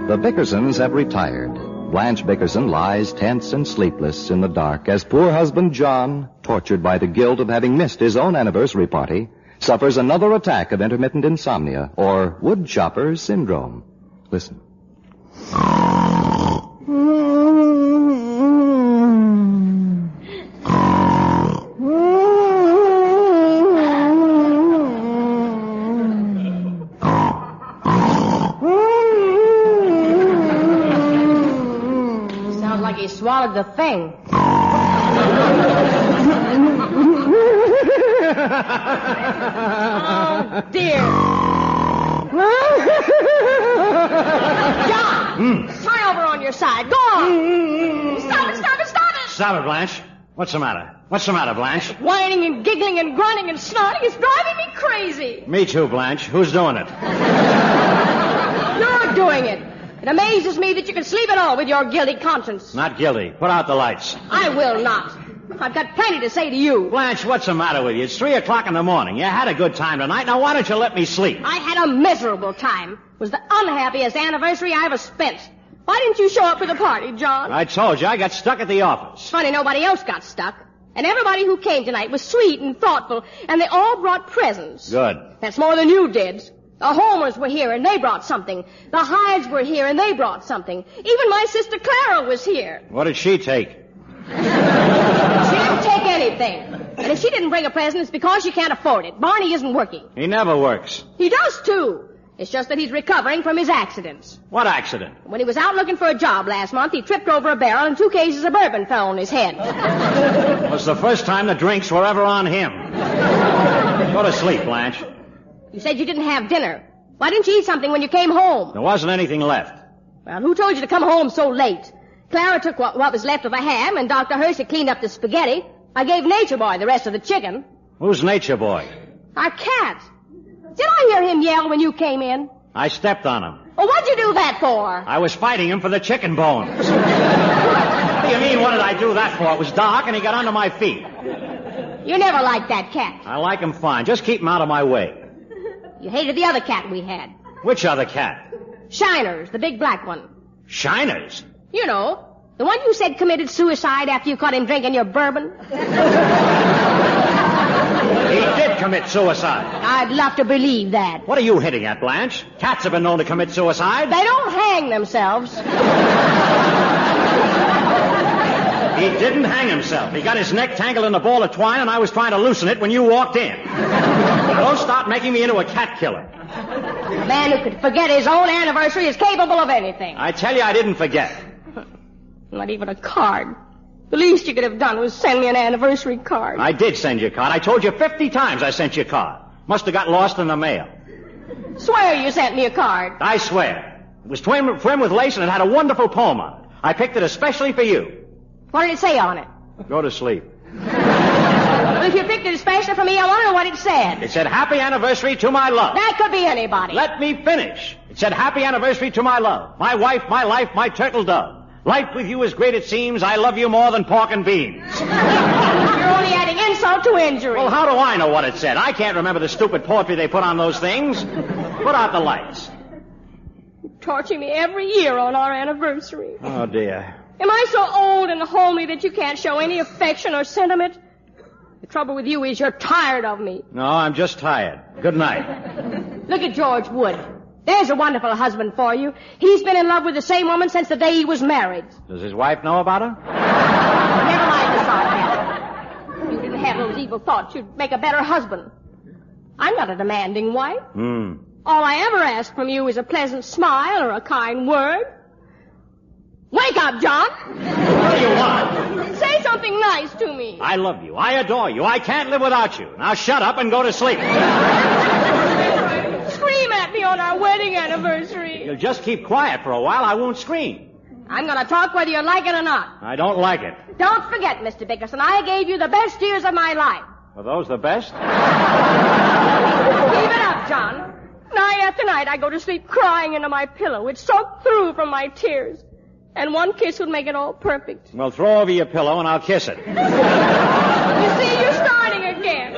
The Bickersons have retired. Blanche Bickerson lies tense and sleepless in the dark as poor husband John, tortured by the guilt of having missed his own anniversary party, suffers another attack of intermittent insomnia, or woodchopper syndrome. Listen. Sounds like he swallowed the thing. Oh, dear. John! Turn over on your side. Go on. Stop it. Stop it, Blanche. What's the matter? What's the matter, Blanche? Whining and giggling and grunting and snorting is driving me crazy. Me too, Blanche. Who's doing it? You're doing it. It amazes me that you can sleep at all with your guilty conscience. Not guilty. Put out the lights. I will not. I've got plenty to say to you. Blanche, what's the matter with you? It's 3 o'clock in the morning. You had a good time tonight. Now, why don't you let me sleep? I had a miserable time. It was the unhappiest anniversary I ever spent. Why didn't you show up for the party, John? I told you, I got stuck at the office. Funny, nobody else got stuck. And everybody who came tonight was sweet and thoughtful, and they all brought presents. Good. That's more than you did. The Homers were here, and they brought something. The Hydes were here, and they brought something. Even my sister Clara was here. What did she take? She didn't take anything. And if she didn't bring a present, it's because she can't afford it. Barney isn't working. He never works. He does, too. It's just that he's recovering from his accidents. What accident? When he was out looking for a job last month, he tripped over a barrel and 2 cases of bourbon fell on his head. It was the first time the drinks were ever on him. Go to sleep, Blanche. You said you didn't have dinner. Why didn't you eat something when you came home? There wasn't anything left. Well, who told you to come home so late? Clara took what was left of the ham, and Dr. Hershey cleaned up the spaghetti. I gave Nature Boy the rest of the chicken. Who's Nature Boy? Our cat. Did I hear him yell when you came in? I stepped on him. Well, what'd you do that for? I was fighting him for the chicken bones. What do you mean, what did I do that for? It was dark and he got under my feet. You never liked that cat. I like him fine. Just keep him out of my way. You hated the other cat we had. Which other cat? Shiners, the big black one. Shiners? You know, the one you said committed suicide after you caught him drinking your bourbon. He did commit suicide. I'd love to believe that. What are you hitting at, Blanche? Cats have been known to commit suicide. They don't hang themselves. He didn't hang himself. He got his neck tangled in a ball of twine, and I was trying to loosen it when you walked in. Don't start making me into a cat killer. A man who could forget his own anniversary is capable of anything. I tell you, I didn't forget. Not even a card. The least you could have done was send me an anniversary card. I did send you a card. I told you 50 times I sent you a card. Must have got lost in the mail. Swear you sent me a card. I swear. It was trimmed with lace and it had a wonderful poem on it. I picked it especially for you. What did it say on it? Go to sleep. Well, if you picked it especially for me, I want to know what it said. It said, happy anniversary to my love. That could be anybody. Let me finish. It said, happy anniversary to my love. My wife, my life, my turtle dove. Life with you is great it seems. I love you more than pork and beans. You're only adding insult to injury. Well, how do I know what it said? I can't remember the stupid poetry they put on those things. Put out the lights. You torture me every year on our anniversary. Oh, dear. Am I so old and homely that you can't show any affection or sentiment? The trouble with you is you're tired of me. No, I'm just tired. Good night. Look at George Wood. There's a wonderful husband for you. He's been in love with the same woman since the day he was married. Does his wife know about her? Never mind the sarcasm. You didn't have those evil thoughts, you'd make a better husband. I'm not a demanding wife. All I ever ask from you is a pleasant smile or a kind word. Wake up, John. What do you want? Say something nice to me. I love you. I adore you. I can't live without you. Now shut up and go to sleep. Scream at me on our wedding anniversary. You'll just keep quiet for a while. I won't scream. I'm going to talk whether you like it or not. I don't like it. Don't forget, Mr. Bickerson, I gave you the best years of my life. Were those the best? Keep it up, John. Night after night, I go to sleep crying into my pillow. It's soaked through from my tears. And one kiss would make it all perfect. Well, throw over your pillow and I'll kiss it. You see, you're starting again.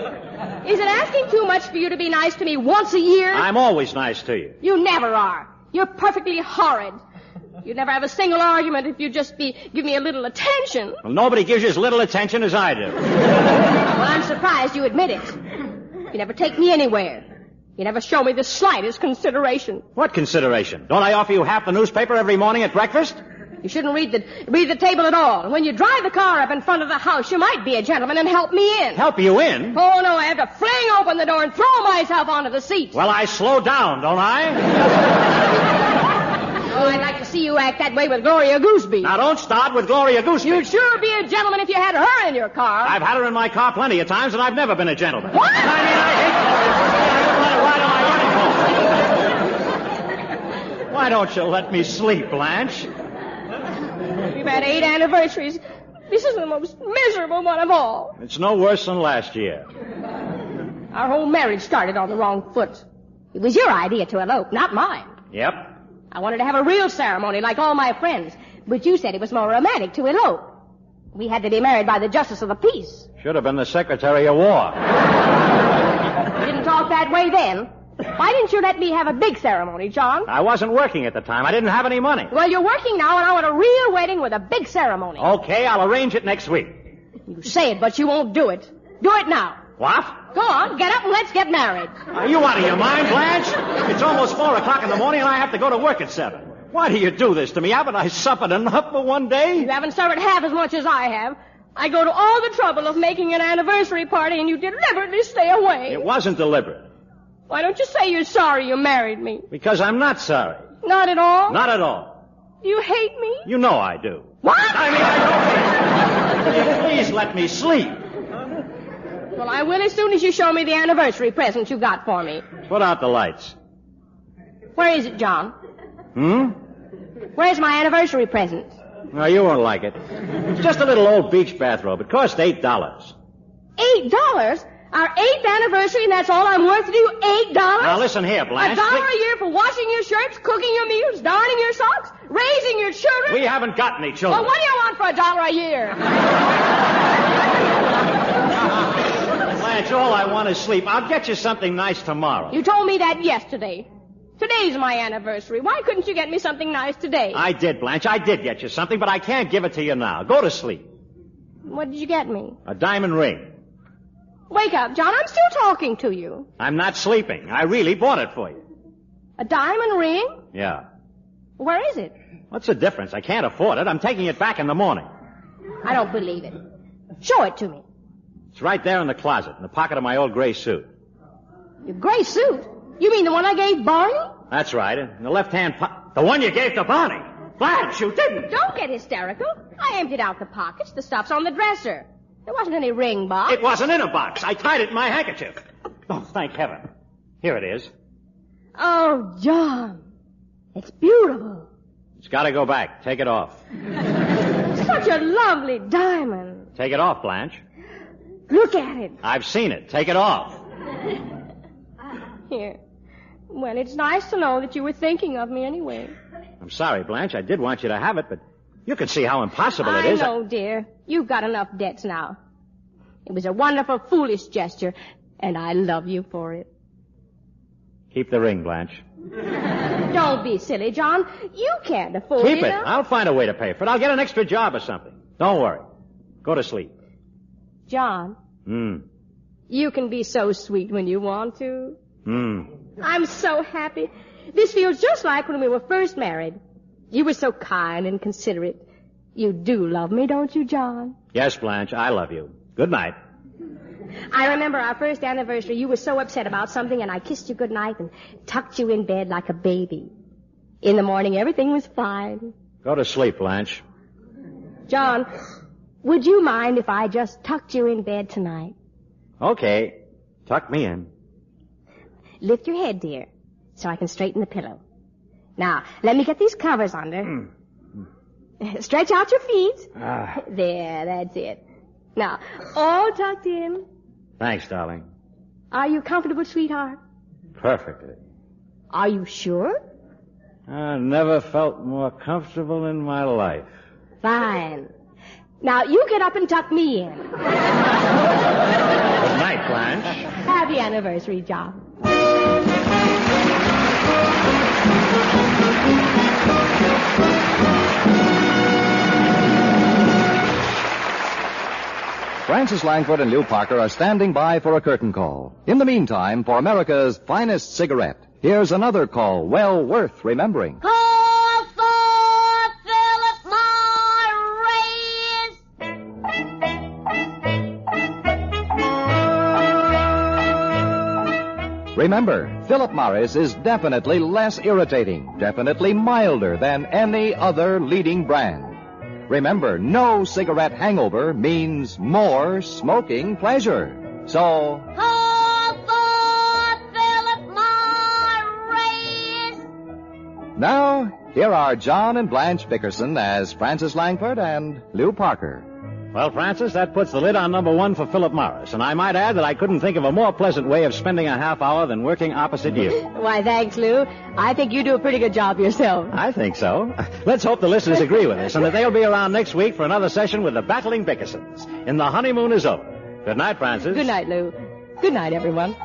Is it asking too much for you to be nice to me once a year? I'm always nice to you. You never are. You're perfectly horrid. You'd never have a single argument if you'd just give me a little attention. Well, nobody gives you as little attention as I do. Well, I'm surprised you admit it. You never take me anywhere. You never show me the slightest consideration. What consideration? Don't I offer you half the newspaper every morning at breakfast? You shouldn't read the table at all. When you drive the car up in front of the house, you might be a gentleman and help me in. Help you in? Oh, no, I have to fling open the door and throw myself onto the seat. Well, I slow down, don't I? Oh, I'd like to see you act that way with Gloria Gooseby. Now, don't start with Gloria Gooseby. You'd sure be a gentleman if you had her in your car. I've had her in my car plenty of times, and I've never been a gentleman. What? I hate Gloria. Why don't you let me sleep, Blanche? We've had 8 anniversaries. This is the most miserable one of all. It's no worse than last year. Our whole marriage started on the wrong foot. It was your idea to elope, not mine. Yep. I wanted to have a real ceremony like all my friends, but you said it was more romantic to elope. We had to be married by the Justice of the Peace. Should have been the Secretary of War. You didn't talk that way then. Why didn't you let me have a big ceremony, John? I wasn't working at the time. I didn't have any money. Well, you're working now, and I want a real wedding with a big ceremony. Okay, I'll arrange it next week. You say it, but you won't do it. Do it now. What? Go on, get up and let's get married. Are you out of your mind, Blanche? It's almost 4 o'clock in the morning, and I have to go to work at 7. Why do you do this to me? Haven't I suffered enough for one day? You haven't suffered half as much as I have. I go to all the trouble of making an anniversary party, and you deliberately stay away. It wasn't deliberate. Why don't you say you're sorry you married me? Because I'm not sorry. Not at all? Not at all. You hate me? You know I do. What? I don't. Please let me sleep. Well, I will as soon as you show me the anniversary present you got for me. Put out the lights. Where is it, John? Where's my anniversary present? No, you won't like it. It's just a little old beach bathrobe. It cost $8. $8? Our 8th anniversary, and that's all I'm worth to you? $8? Now listen here, Blanche. $1 a year for washing your shirts, cooking your meals, darning your socks, raising your children? We haven't got any children. Well, what do you want for $1 a year? Blanche, all I want is sleep. I'll get you something nice tomorrow. You told me that yesterday. Today's my anniversary. Why couldn't you get me something nice today? I did, Blanche. I did get you something, but I can't give it to you now. Go to sleep. What did you get me? A diamond ring. Wake up, John. I'm still talking to you. I'm not sleeping. I really bought it for you. A diamond ring? Yeah. Where is it? What's the difference? I can't afford it. I'm taking it back in the morning. I don't believe it. Show it to me. It's right there in the closet, in the pocket of my old gray suit. Your gray suit? You mean the one I gave Barney? That's right. In the left-hand pocket. The one you gave to Barney. Blanche, you didn't. Don't get hysterical. I emptied out the pockets. The stuff's on the dresser. There wasn't any ring box. It wasn't in a box. I tied it in my handkerchief. Oh, thank heaven. Here it is. Oh, John. It's beautiful. It's got to go back. Take it off. Such a lovely diamond. Take it off, Blanche. Look at it. I've seen it. Take it off. Here. Well, it's nice to know that you were thinking of me anyway. I'm sorry, Blanche. I did want you to have it, but you can see how impossible it is. I know, dear. You've got enough debts now. It was a wonderful, foolish gesture, and I love you for it. Keep the ring, Blanche. Don't be silly, John. You can't afford it. Keep it. I'll find a way to pay for it. I'll get an extra job or something. Don't worry. Go to sleep. John. You can be so sweet when you want to. I'm so happy. This feels just like when we were first married. You were so kind and considerate. You do love me, don't you, John? Yes, Blanche, I love you. Good night. I remember our first anniversary. You were so upset about something, and I kissed you good night and tucked you in bed like a baby. In the morning, everything was fine. Go to sleep, Blanche. John, would you mind if I just tucked you in bed tonight? Okay. Tuck me in. Lift your head, dear, so I can straighten the pillow. Now, let me get these covers under. Stretch out your feet. There, that's it. Now, all tucked in. Thanks, darling. Are you comfortable, sweetheart? Perfectly. Are you sure? I never felt more comfortable in my life. Fine. Now, you get up and tuck me in. Good night, Blanche. Happy anniversary, John. Francis Langford and Lou Parker are standing by for a curtain call. In the meantime, for America's finest cigarette, here's another call well worth remembering. Call for Philip Morris. Remember, Philip Morris is definitely less irritating, definitely milder than any other leading brand. Remember, no cigarette hangover means more smoking pleasure. So, Call for Philip Morris. now, here are John and Blanche Bickerson as Francis Langford and Lou Parker. Well, Francis, that puts the lid on number one for Philip Morris. And I might add that I couldn't think of a more pleasant way of spending a half hour than working opposite you. Why, thanks, Lou. I think you do a pretty good job yourself. I think so. Let's hope the listeners agree with us and that they'll be around next week for another session with the Battling Bickersons. And the honeymoon is over. Good night, Francis. Good night, Lou. Good night, everyone.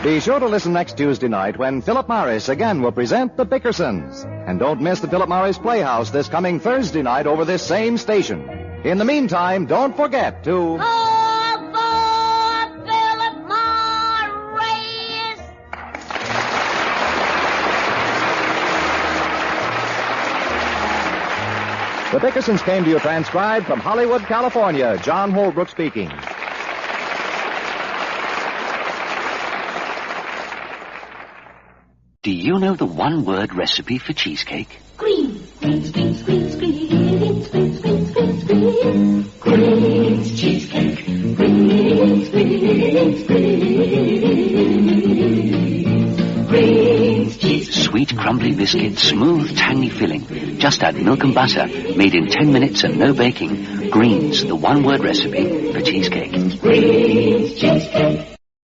Be sure to listen next Tuesday night when Philip Morris again will present the Bickersons. And don't miss the Philip Morris Playhouse this coming Thursday night over this same station. In the meantime, don't forget to... Call for Philip Morris. The Bickersons came to you transcribed from Hollywood, California. John Holbrook speaking. Do you know the one-word recipe for cheesecake? Greens, greens, greens, greens, greens, greens, greens, greens, greens. Greens cheesecake. Greens, greens, greens. Greens cheesecake. Sweet crumbly biscuit, smooth tangy filling. Just add milk and butter, made in 10 minutes and no baking. Greens, the one-word recipe for cheesecake. Greens cheesecake.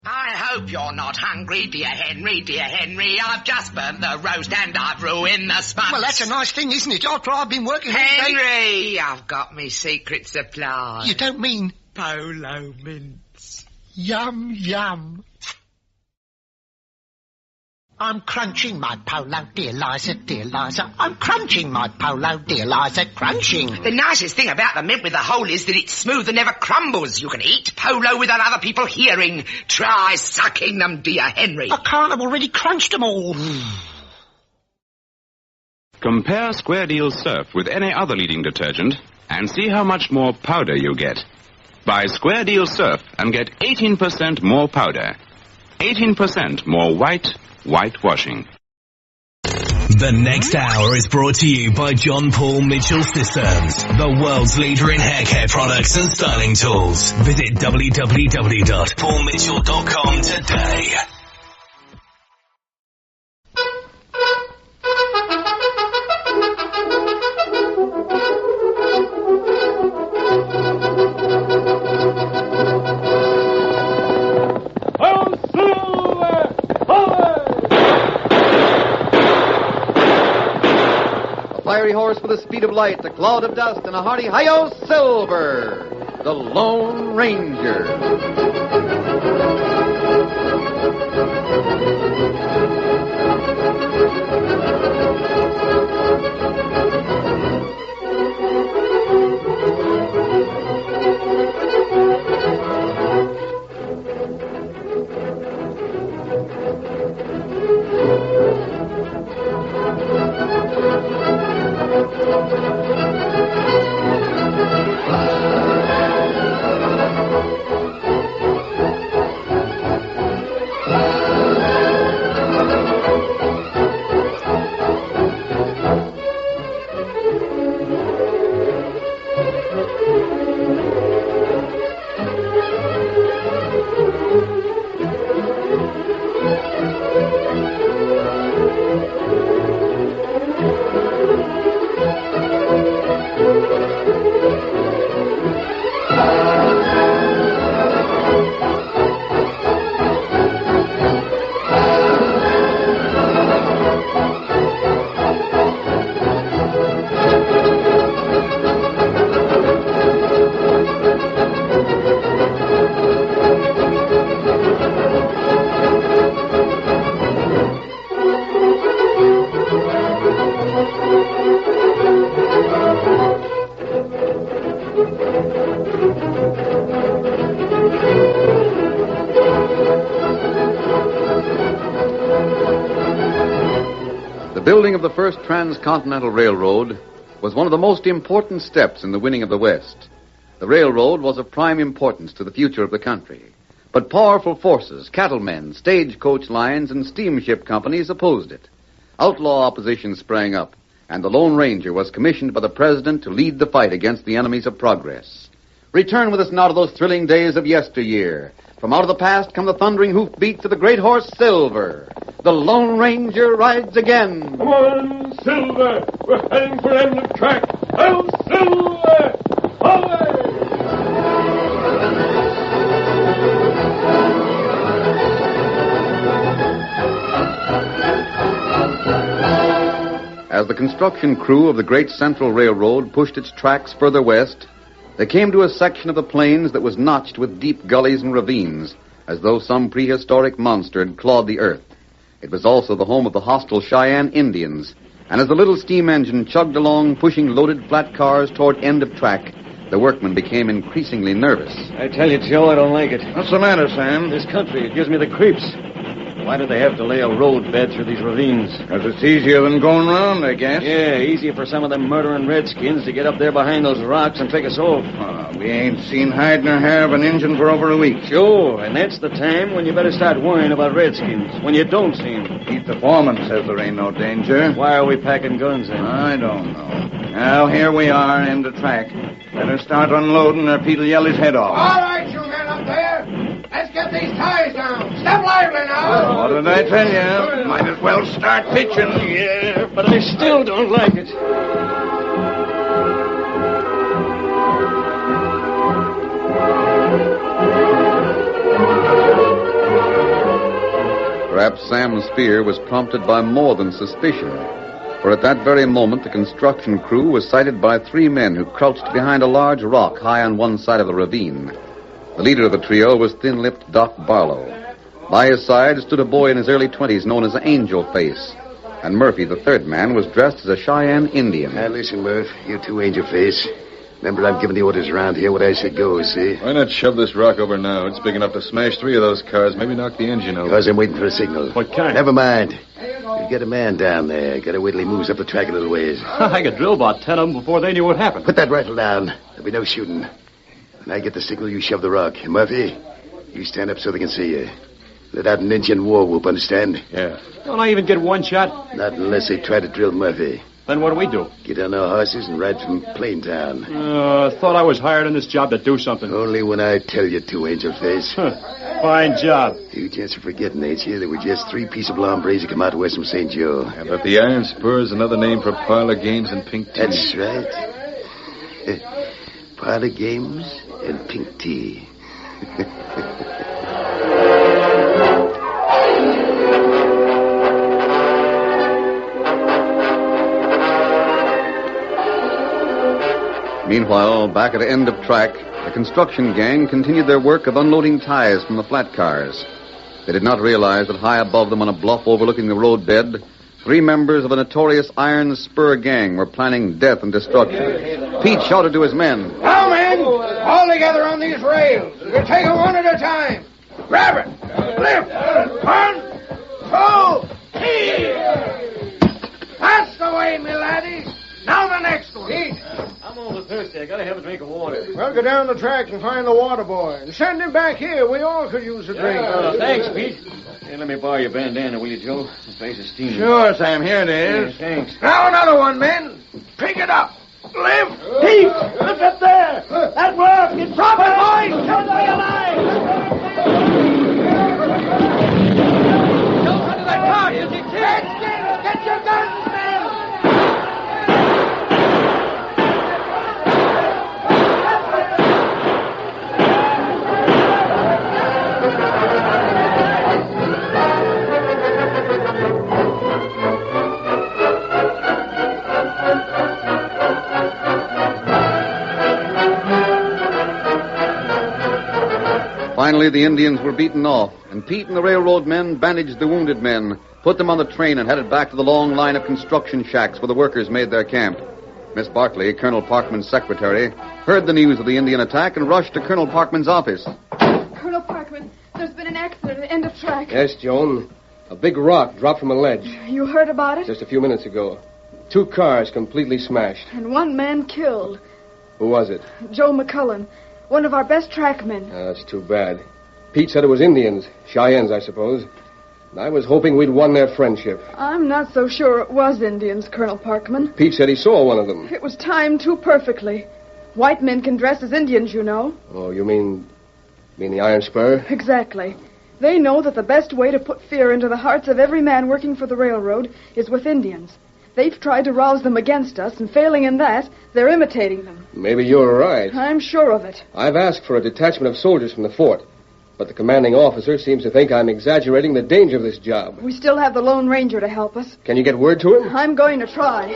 I hope you're not hungry, dear Henry, dear Henry. I've just burnt the roast and I've ruined the sponge. Well, that's a nice thing, isn't it? After I've been working... Henry, I've got me secret supply. You don't mean... Polo mints. Yum, yum. I'm crunching my polo, dear Liza, dear Liza. I'm crunching my polo, dear Liza, crunching. The nicest thing about the mint with the hole is that it's smooth and never crumbles. You can eat polo without other people hearing. Try sucking them, dear Henry. I can't, I've already crunched them all. Compare Square Deal Surf with any other leading detergent and see how much more powder you get. Buy Square Deal Surf and get 18% more powder. 18% more whitewashing. The next hour is brought to you by John Paul Mitchell Systems, the world's leader in hair care products and styling tools. Visit www.paulmitchell.com today. Fiery horse with the speed of light, a cloud of dust, and a hearty hi-yo silver, the Lone Ranger. building of the first transcontinental railroad was one of the most important steps in the winning of the West. The railroad was of prime importance to the future of the country. But powerful forces, cattlemen, stagecoach lines, and steamship companies opposed it. Outlaw opposition sprang up, and the Lone Ranger was commissioned by the President to lead the fight against the enemies of progress. Return with us now to those thrilling days of yesteryear. From out of the past come the thundering hoofbeats of the great horse Silver. The Lone Ranger rides again. Come on, Silver! We're heading for end of track. Oh, Silver! Away! As the construction crew of the Great Central Railroad pushed its tracks further west, they came to a section of the plains that was notched with deep gullies and ravines, as though some prehistoric monster had clawed the earth. It was also the home of the hostile Cheyenne Indians, and as the little steam engine chugged along, pushing loaded flat cars toward end of track, the workmen became increasingly nervous. I tell you, Joe, I don't like it. What's the matter, Sam? This country, it gives me the creeps. Why do they have to lay a road bed through these ravines? Because it's easier than going round, I guess. Yeah, easier for some of them murdering redskins to get up there behind those rocks and take us off. We ain't seen hide nor hair of an Injun for over a week. Sure, and that's the time when you better start worrying about redskins, when you don't see them. Pete the foreman says there ain't no danger. Why are we packing guns then? I don't know. Well, here we are, end of track. Better start unloading or Pete'll yell his head off. All right, you men up there. Let's get these ties down. Step lively now. What did I tell you? Might as well start pitching. Yeah, but I still don't like it. Perhaps Sam's fear was prompted by more than suspicion. For at that very moment, the construction crew was sighted by three men who crouched behind a large rock high on one side of the ravine. The leader of the trio was thin-lipped Doc Barlow. By his side stood a boy in his early 20s known as Angel Face. And Murphy, the third man, was dressed as a Cheyenne Indian. Now, listen, Murph. You too, Angel Face. Remember, I'm giving the orders around here. What I said goes, see? Why not shove this rock over now? It's big enough to smash 3 of those cars, maybe knock the engine over. Because I'm waiting for a signal. What kind? Never mind. You get a man down there. Gotta wait till he moves up the track a little ways. I could drill about 10 of them before they knew what happened. Put that rifle down. There'll be no shooting. When I get the signal, you shove the rock. Murphy, you stand up so they can see you. Let out an Indian war whoop, understand? Yeah. Don't I even get one shot? Not unless they try to drill Murphy. Then what do we do? Get on our horses and ride from Plaintown. Thought I was hired on this job to do something. Only when I tell you to, Angel Face. Fine job. You just forgetting, ain't you? There were just 3 peaceable hombres who come out west from St. Joe. Yeah, but the Iron Spur is another name for parlor games and pink tea. That's right. Parlor games and pink tea. Meanwhile, back at the end of track, the construction gang continued their work of unloading ties from the flat cars. They did not realize that high above them on a bluff overlooking the roadbed, 3 members of a notorious Iron Spur gang were planning death and destruction. Pete shouted to his men. Now, men, all together on these rails. You take it one at a time. Grab it. Lift. 1, 2, 3. That's the way, me laddies. Now the next one. I'm over thirsty. I gotta have a drink of water. Well, go down the track and find the water boy. And send him back here. We all could use a drink. Thanks, Pete. Hey, let me borrow your bandana, will you, Joe? The face is steaming. Sure, Sam. Here it is. Yeah, thanks. Now another one, men. Pick it up. Lift. Pete, look up there. That rock. It's Drop it, boys. Turn for your lives. Don't run to that car. You'll get killed. Redskins, get your guns, men. Finally, the Indians were beaten off, and Pete and the railroad men bandaged the wounded men, put them on the train, and headed back to the long line of construction shacks where the workers made their camp. Miss Barkley, Colonel Parkman's secretary, heard the news of the Indian attack and rushed to Colonel Parkman's office. Colonel Parkman, there's been an accident at the end of track. Yes, Joan. A big rock dropped from a ledge. You heard about it? Just a few minutes ago. 2 cars completely smashed. And 1 man killed. Who was it? Joe McCullen, one of our best trackmen. That's too bad. Pete said it was Indians. Cheyennes, I suppose. And I was hoping we'd won their friendship. I'm not so sure it was Indians, Colonel Parkman. Pete said he saw one of them. It was timed too perfectly. White men can dress as Indians, you know. Oh, you mean the Iron Spur? Exactly. They know that the best way to put fear into the hearts of every man working for the railroad is with Indians. They've tried to rouse them against us, and failing in that, they're imitating them. Maybe you're right. I'm sure of it. I've asked for a detachment of soldiers from the fort, but the commanding officer seems to think I'm exaggerating the danger of this job. We still have the Lone Ranger to help us. Can you get word to him? I'm going to try.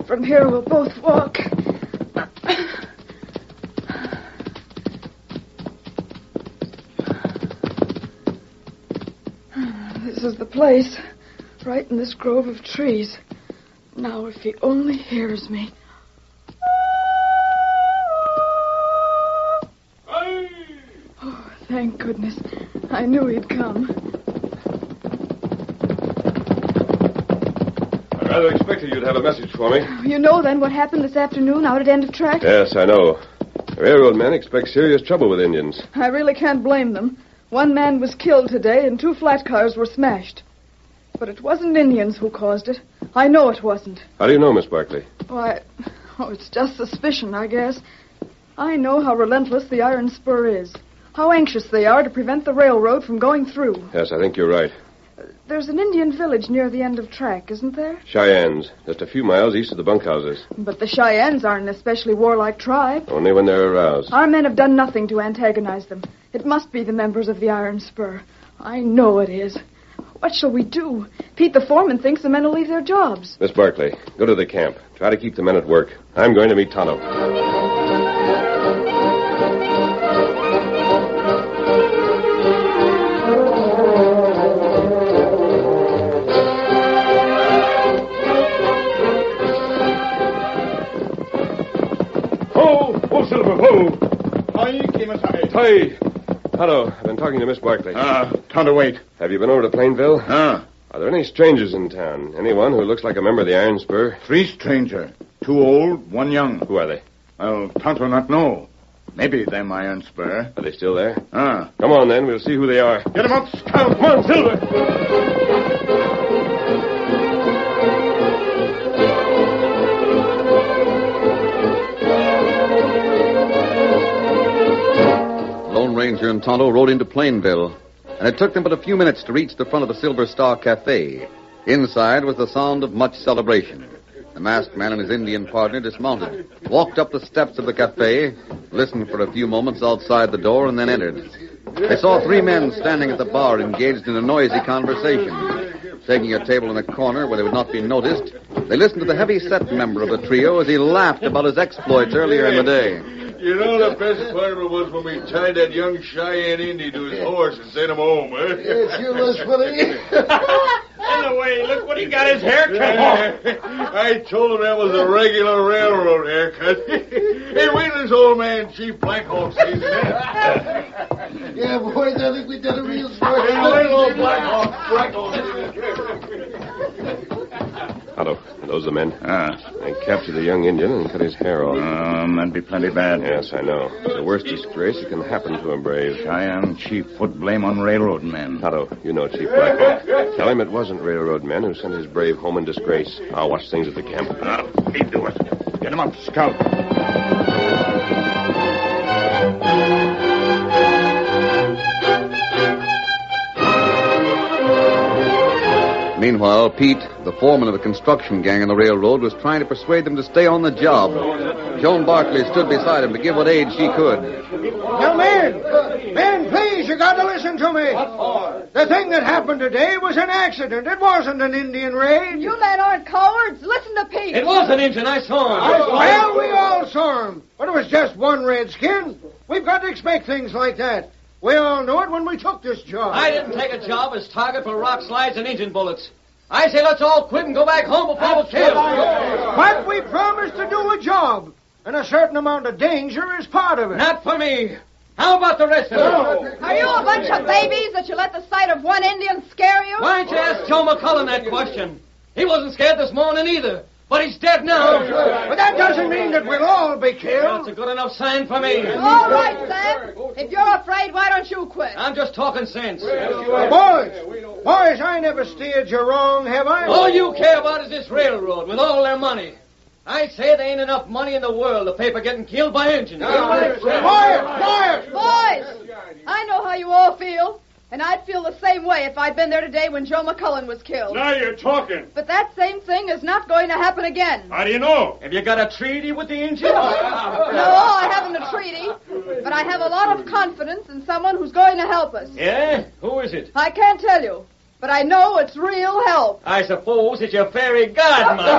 From here, we'll both walk. This is the place, right in this grove of trees. Now, if he only hears me. Oh, thank goodness. I knew he'd come. I rather expected you'd have a message for me. You know, then, what happened this afternoon out at End of Track? Yes, I know. The railroad men expect serious trouble with Indians. I really can't blame them. 1 man was killed today, and 2 flat cars were smashed. But it wasn't Indians who caused it. I know it wasn't. How do you know, Miss Barkley? Why, it's just suspicion, I guess. I know how relentless the Iron Spur is. How anxious they are to prevent the railroad from going through. Yes, I think you're right. There's an Indian village near the End of Track, isn't there? Cheyennes, just a few miles east of the bunkhouses. But the Cheyennes aren't an especially warlike tribe. Only when they're aroused. Our men have done nothing to antagonize them. It must be the members of the Iron Spur. I know it is. What shall we do? Pete the foreman thinks the men will leave their jobs. Miss Barkley, go to the camp. Try to keep the men at work. I'm going to meet Tonto. Silver, whoa! Hi. Tonto, I've been talking to Miss Barkley. Tonto, wait. Have you been over to Plainville? Are there any strangers in town? Anyone who looks like a member of the Iron Spur? 3 stranger. 2 old, 1 young. Who are they? Well, Tonto not know. Maybe them Iron Spur. Are they still there? Come on, then. We'll see who they are. Get 'em up, Scout. Come on, Silver. Ranger and Tonto rode into Plainville, and it took them but a few minutes to reach the front of the Silver Star Cafe. Inside was the sound of much celebration. The masked man and his Indian partner dismounted, walked up the steps of the cafe, listened for a few moments outside the door, and then entered. They saw 3 men standing at the bar engaged in a noisy conversation. Taking a table in a corner where they would not be noticed, they listened to the heavy-set member of the trio as he laughed about his exploits earlier in the day. You know, the best part of it was when we tied that young Cheyenne Indian to his horse and sent him home, eh? Yes, you was funny. Anyway, look what he got his hair cut off. I told him that was a regular railroad haircut. Hey, wait till this old man Chief Black Hawk sees it. Yeah, boys, I think we did a real sport. Hey, wait till old Black Hawk sees Tonto, are those the men? They captured the young Indian and cut his hair off. That'd be plenty bad. Yes, I know. It's the worst disgrace that can happen to a brave. Cheyenne Chief put blame on railroad men. Tonto, you know Chief Blackhawk. Tell him it wasn't railroad men who sent his brave home in disgrace. I'll watch things at the camp. Me do it. Get him up, Scout. Meanwhile, Pete, the foreman of the construction gang on the railroad, was trying to persuade them to stay on the job. Joan Barkley stood beside him to give what aid she could. Now, men, please, you got to listen to me. The thing that happened today was an accident. It wasn't an Indian raid. You men aren't cowards. Listen to Pete. It was an Indian. I saw him. Well, we all saw him. But it was just one redskin. We've got to expect things like that. We all knew it when we took this job. I didn't take a job as target for rock slides and engine bullets. I say let's all quit and go back home before we're killed. But we promised to do a job, and a certain amount of danger is part of it. Not for me. How about the rest of them? Are you a bunch of babies that you let the sight of one Indian scare you? Why don't you ask Joe McCullen that question? He wasn't scared this morning either, but he's dead now. But that doesn't mean that we'll all be killed. That's a good enough sign for me. All right, Sam. If you're afraid, why don't you quit? I'm just talking sense. Boys, I never steered you wrong, have I? All you care about is this railroad with all their money. I say there ain't enough money in the world to pay for getting killed by engines. Quiet! Boys, I know how you all feel. And I'd feel the same way if I'd been there today when Joe McCullen was killed. Now you're talking. But that same thing is not going to happen again. How do you know? Have you got a treaty with the engines? No, I haven't a treaty. But I have a lot of confidence in someone who's going to help us. Yeah? Who is it? I can't tell you. But I know it's real help. I suppose it's your fairy godmother.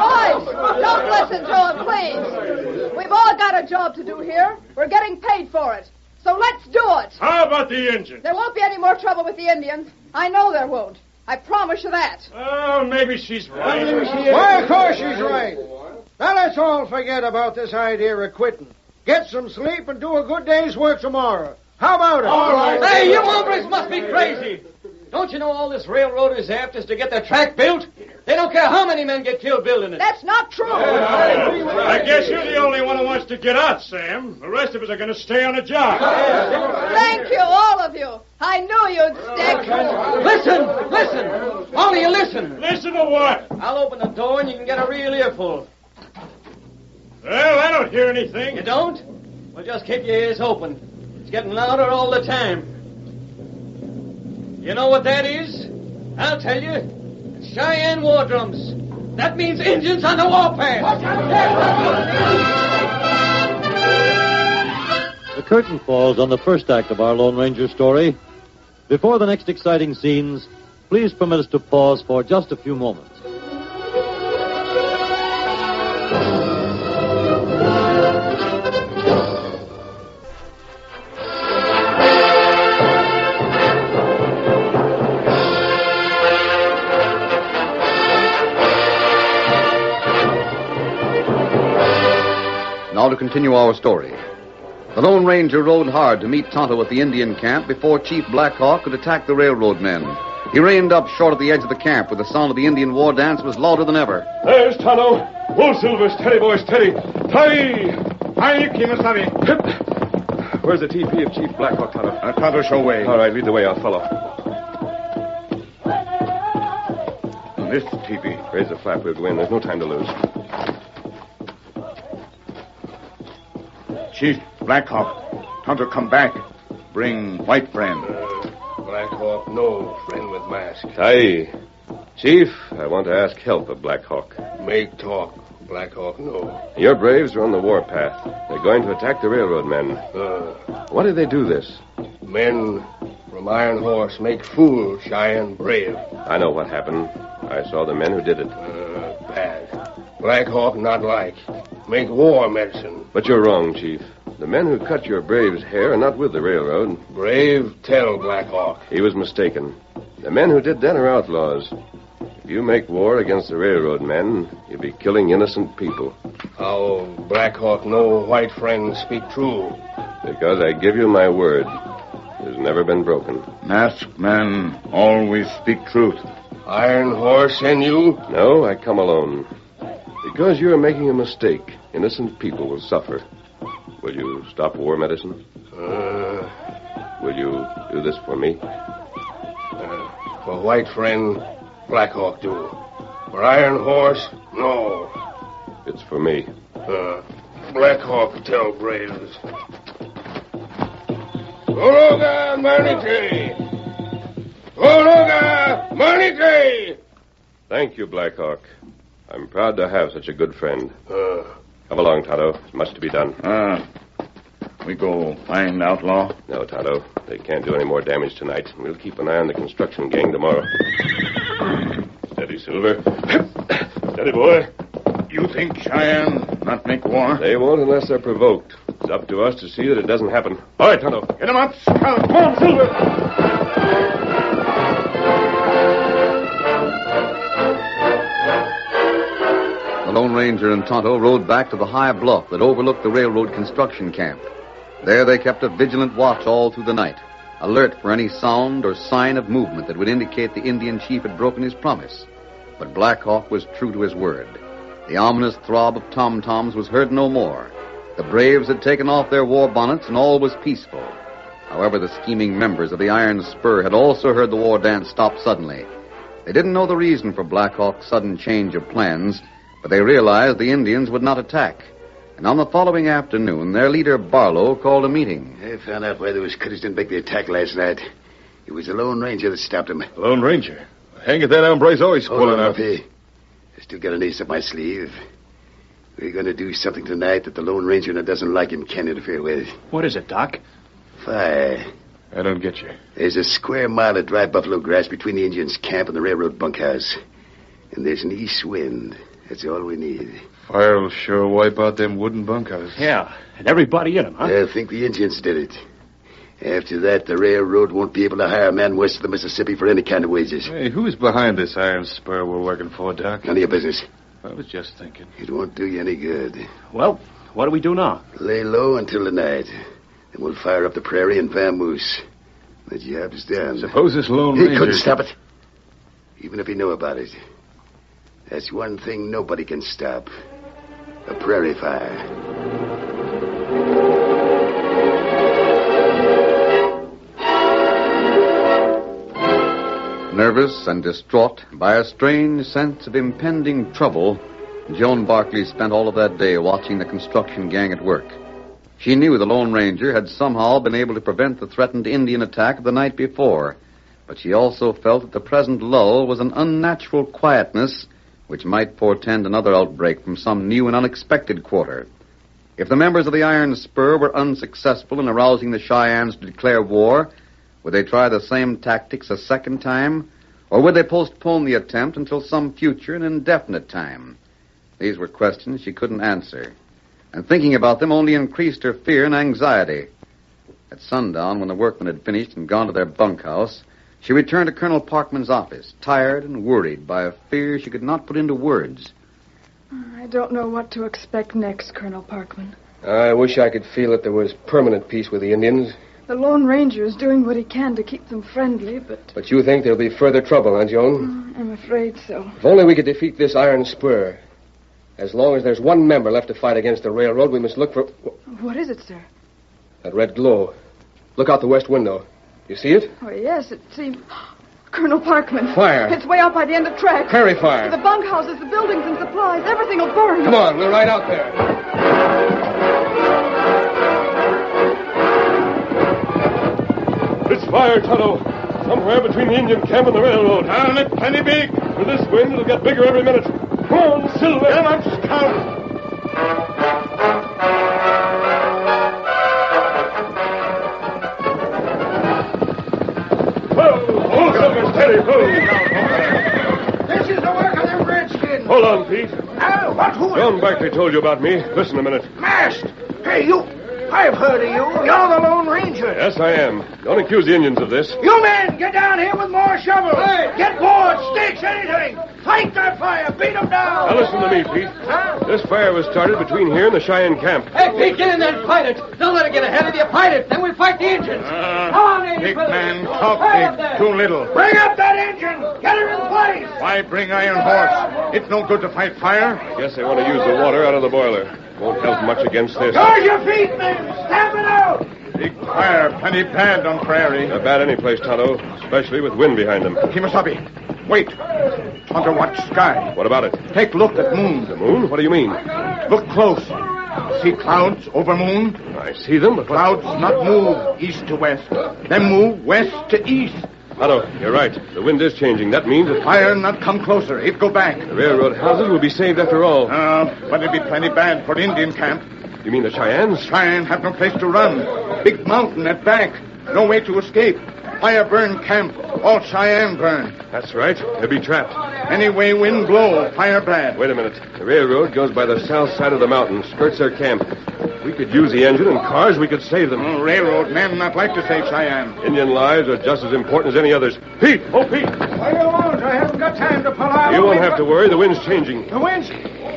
Boys, don't listen to him, please. We've all got a job to do here. We're getting paid for it. So let's do it. How about the engine? There won't be any more trouble with the Indians. I know there won't. I promise you that. Oh, maybe she's right. Why, of course she's right. Now let's all forget about this idea of quitting. Get some sleep and do a good day's work tomorrow. How about it? All right. Hey, you hombres must be crazy. Don't you know all this railroad is after is to get the track built? They don't care how many men get killed building it. That's not true. I guess you're the only one who wants to get out, Sam. The rest of us are going to stay on the job. Thank you, all of you. I knew you'd stick. Listen. All of you listen. Listen to what? I'll open the door and you can get a real earful. Well, I don't hear anything. You don't? Well, just keep your ears open. It's getting louder all the time. You know what that is? I'll tell you. It's Cheyenne war drums. That means engines on the warpath. The curtain falls on the first act of our Lone Ranger story. Before the next exciting scenes, please permit us to pause for just a few moments. Now to continue our story. The Lone Ranger rode hard to meet Tonto at the Indian camp before Chief Black Hawk could attack the railroad men. He reined up short at the edge of the camp where the sound of the Indian war dance was louder than ever. There's Tonto. Wool Silver, steady, boy, steady. Hi! Hi, Kimasabi. Where's the TP of Chief Black Hawk, Tonto? Tonto, show way. All right, lead the way. I'll follow. This TP. Raise the flap. We'll go in. There's no time to lose. Chief Black Hawk. Tonto, come back. Bring white friend. Black Hawk, no friend with mask. Aye. Chief, I want to ask help of Black Hawk. Make talk. Black Hawk, no. Your braves are on the warpath. They're going to attack the railroad men. Why did they do this? Men from Iron Horse make fool Cheyenne brave. I know what happened. I saw the men who did it. Bad. Black Hawk not like. Make war medicine. But you're wrong, Chief. The men who cut your brave's hair are not with the railroad. Brave, tell Black Hawk. He was mistaken. The men who did that are outlaws. If you make war against the railroad men, you'll be killing innocent people. How Black Hawk know white friends speak true? Because I give you my word. It has never been broken. Masked men always speak truth. Iron Horse and you? No, I come alone. Because you're making a mistake, innocent people will suffer. Will you stop war medicine? Will you do this for me? For white friend, Black Hawk do. For Iron Horse, no. It's for me. Black Hawk tell braves. Ologa Manite! Ologa Manite! Thank you, Black Hawk. I'm proud to have such a good friend. Come along, Tonto. There's much to be done. We go find outlaw? No, Tonto. They can't do any more damage tonight. We'll keep an eye on the construction gang tomorrow. Steady, Silver. Steady, boy. You think Cheyenne not make war? They won't unless they're provoked. It's up to us to see that it doesn't happen. All right, Tonto. Get him up, Scout. Come on, Silver. The Lone Ranger and Tonto rode back to the high bluff that overlooked the railroad construction camp. There they kept a vigilant watch all through the night, alert for any sound or sign of movement that would indicate the Indian chief had broken his promise. But Black Hawk was true to his word. The ominous throb of tom-toms was heard no more. The braves had taken off their war bonnets and all was peaceful. However, the scheming members of the Iron Spur had also heard the war dance stop suddenly. They didn't know the reason for Black Hawk's sudden change of plans, but they realized the Indians would not attack. And on the following afternoon, their leader, Barlow, called a meeting. I found out why those critters didn't make the attack last night. It was the Lone Ranger that stopped them. Lone Ranger? Hang it, that hombre's always pulling up. I still got an ace up my sleeve. We're going to do something tonight that the Lone Ranger that doesn't like him can't interfere with. What is it, Doc? Fire. I don't get you. There's a square mile of dry buffalo grass between the Indians' camp and the railroad bunkhouse. And there's an east wind. That's all we need. Fire will sure wipe out them wooden bunkhouses. Yeah, and everybody in them, huh? I think the Indians did it. After that, the railroad won't be able to hire a man west of the Mississippi for any kind of wages. Hey, who's behind this iron spur we're working for, Doc? None of your business. I was just thinking. It won't do you any good. Well, what do we do now? Lay low until the night. Then we'll fire up the prairie and vamoose. The job's done. Suppose this Lone He Ranger... couldn't stop it. Even if he knew about it. That's one thing nobody can stop. A prairie fire. Nervous and distraught by a strange sense of impending trouble, Joan Barkley spent all of that day watching the construction gang at work. She knew the Lone Ranger had somehow been able to prevent the threatened Indian attack of the night before, but she also felt that the present lull was an unnatural quietness which might portend another outbreak from some new and unexpected quarter. If the members of the Iron Spur were unsuccessful in arousing the Cheyennes to declare war, would they try the same tactics a second time, or would they postpone the attempt until some future and indefinite time? These were questions she couldn't answer, and thinking about them only increased her fear and anxiety. At sundown, when the workmen had finished and gone to their bunkhouse, she returned to Colonel Parkman's office, tired and worried by a fear she could not put into words. I don't know what to expect next, Colonel Parkman. I wish I could feel that there was permanent peace with the Indians. The Lone Ranger is doing what he can to keep them friendly, but... But you think there'll be further trouble, huh, Joan? I'm afraid so. If only we could defeat this Iron Spur. As long as there's one member left to fight against the railroad, we must look for... What is it, sir? That red glow. Look out the west window. You see it? Oh, yes, it seems... Colonel Parkman. Fire. It's way out by the end of track. Prairie fire. The bunkhouses, the buildings and supplies, everything will burn. Come on, we'll ride out there. It's fire, Tonto. Somewhere between the Indian camp and the railroad. Down it, plenty big. With this wind, it'll get bigger every minute. Come on, Silver. Get him up, Scout. Hold Silver, steady, hold. This is the work of them redskins. Hold on, Pete. What? Who? John Barkley told you about me. Listen a minute. Mast! Hey, you! I've heard of you. You're the Lone Ranger. Yes, I am. Don't accuse the Indians of this. You men, get down here with more shovels. Hey. Get boards, sticks, anything. Fight that fire. Beat them down. Now listen to me, Pete. This fire was started between here and the Cheyenne camp. Hey, Pete, get in there and fight it. Don't let it get ahead of you. Fight it. Then we fight the Indians. Come on, Big man, talk big. Too little. Bring up that engine. Get her in place. Why bring Iron Horse? It's no good to fight fire. I guess they want to use the water out of the boiler. Won't help much against this. Guard your feet, men. Stamp it out. Big fire, plenty bad on prairie. Not bad any place, Tonto, especially with wind behind them. Kimasabi, wait. Tonto, watch sky. What about it? Take a look at moon. The moon? What do you mean? Look close. See clouds over moon? I see them, but clouds not move east to west. Them move west to east. Tonto, you're right. The wind is changing. That means that fire not come closer. It go back. The railroad houses will be saved after all. But it'd be plenty bad for the Indian camp. You mean the Cheyennes? Cheyenne have no place to run. Big mountain at back. No way to escape. Fire burn camp. All Cheyenne burn. That's right. They'll be trapped. Any way wind blow, fire bad. Wait a minute. The railroad goes by the south side of the mountain, skirts their camp. We could use the engine and cars. We could save them. Oh, railroad men not like to save Cheyenne. Indian lives are just as important as any others. Pete! Oh, Pete! What do you want? I haven't got time to pull out. You won't have to worry. The wind's changing. The wind's...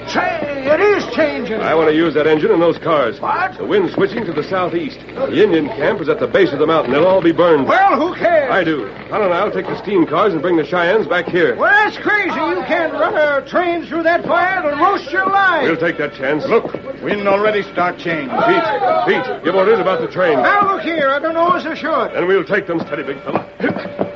Say, it is changing. I want to use that engine and those cars. What? The wind's switching to the southeast. The Indian camp is at the base of the mountain. They'll all be burned. Well, who cares? I do. Con and I'll take the steam cars and bring the Cheyennes back here. Well, that's crazy. You can't run a train through that fire. It'll roast your life. We'll take that chance. Look, wind already start changing. Pete, give orders about the train. Now, look here. I don't know as I should. And we'll take them steady, big fella.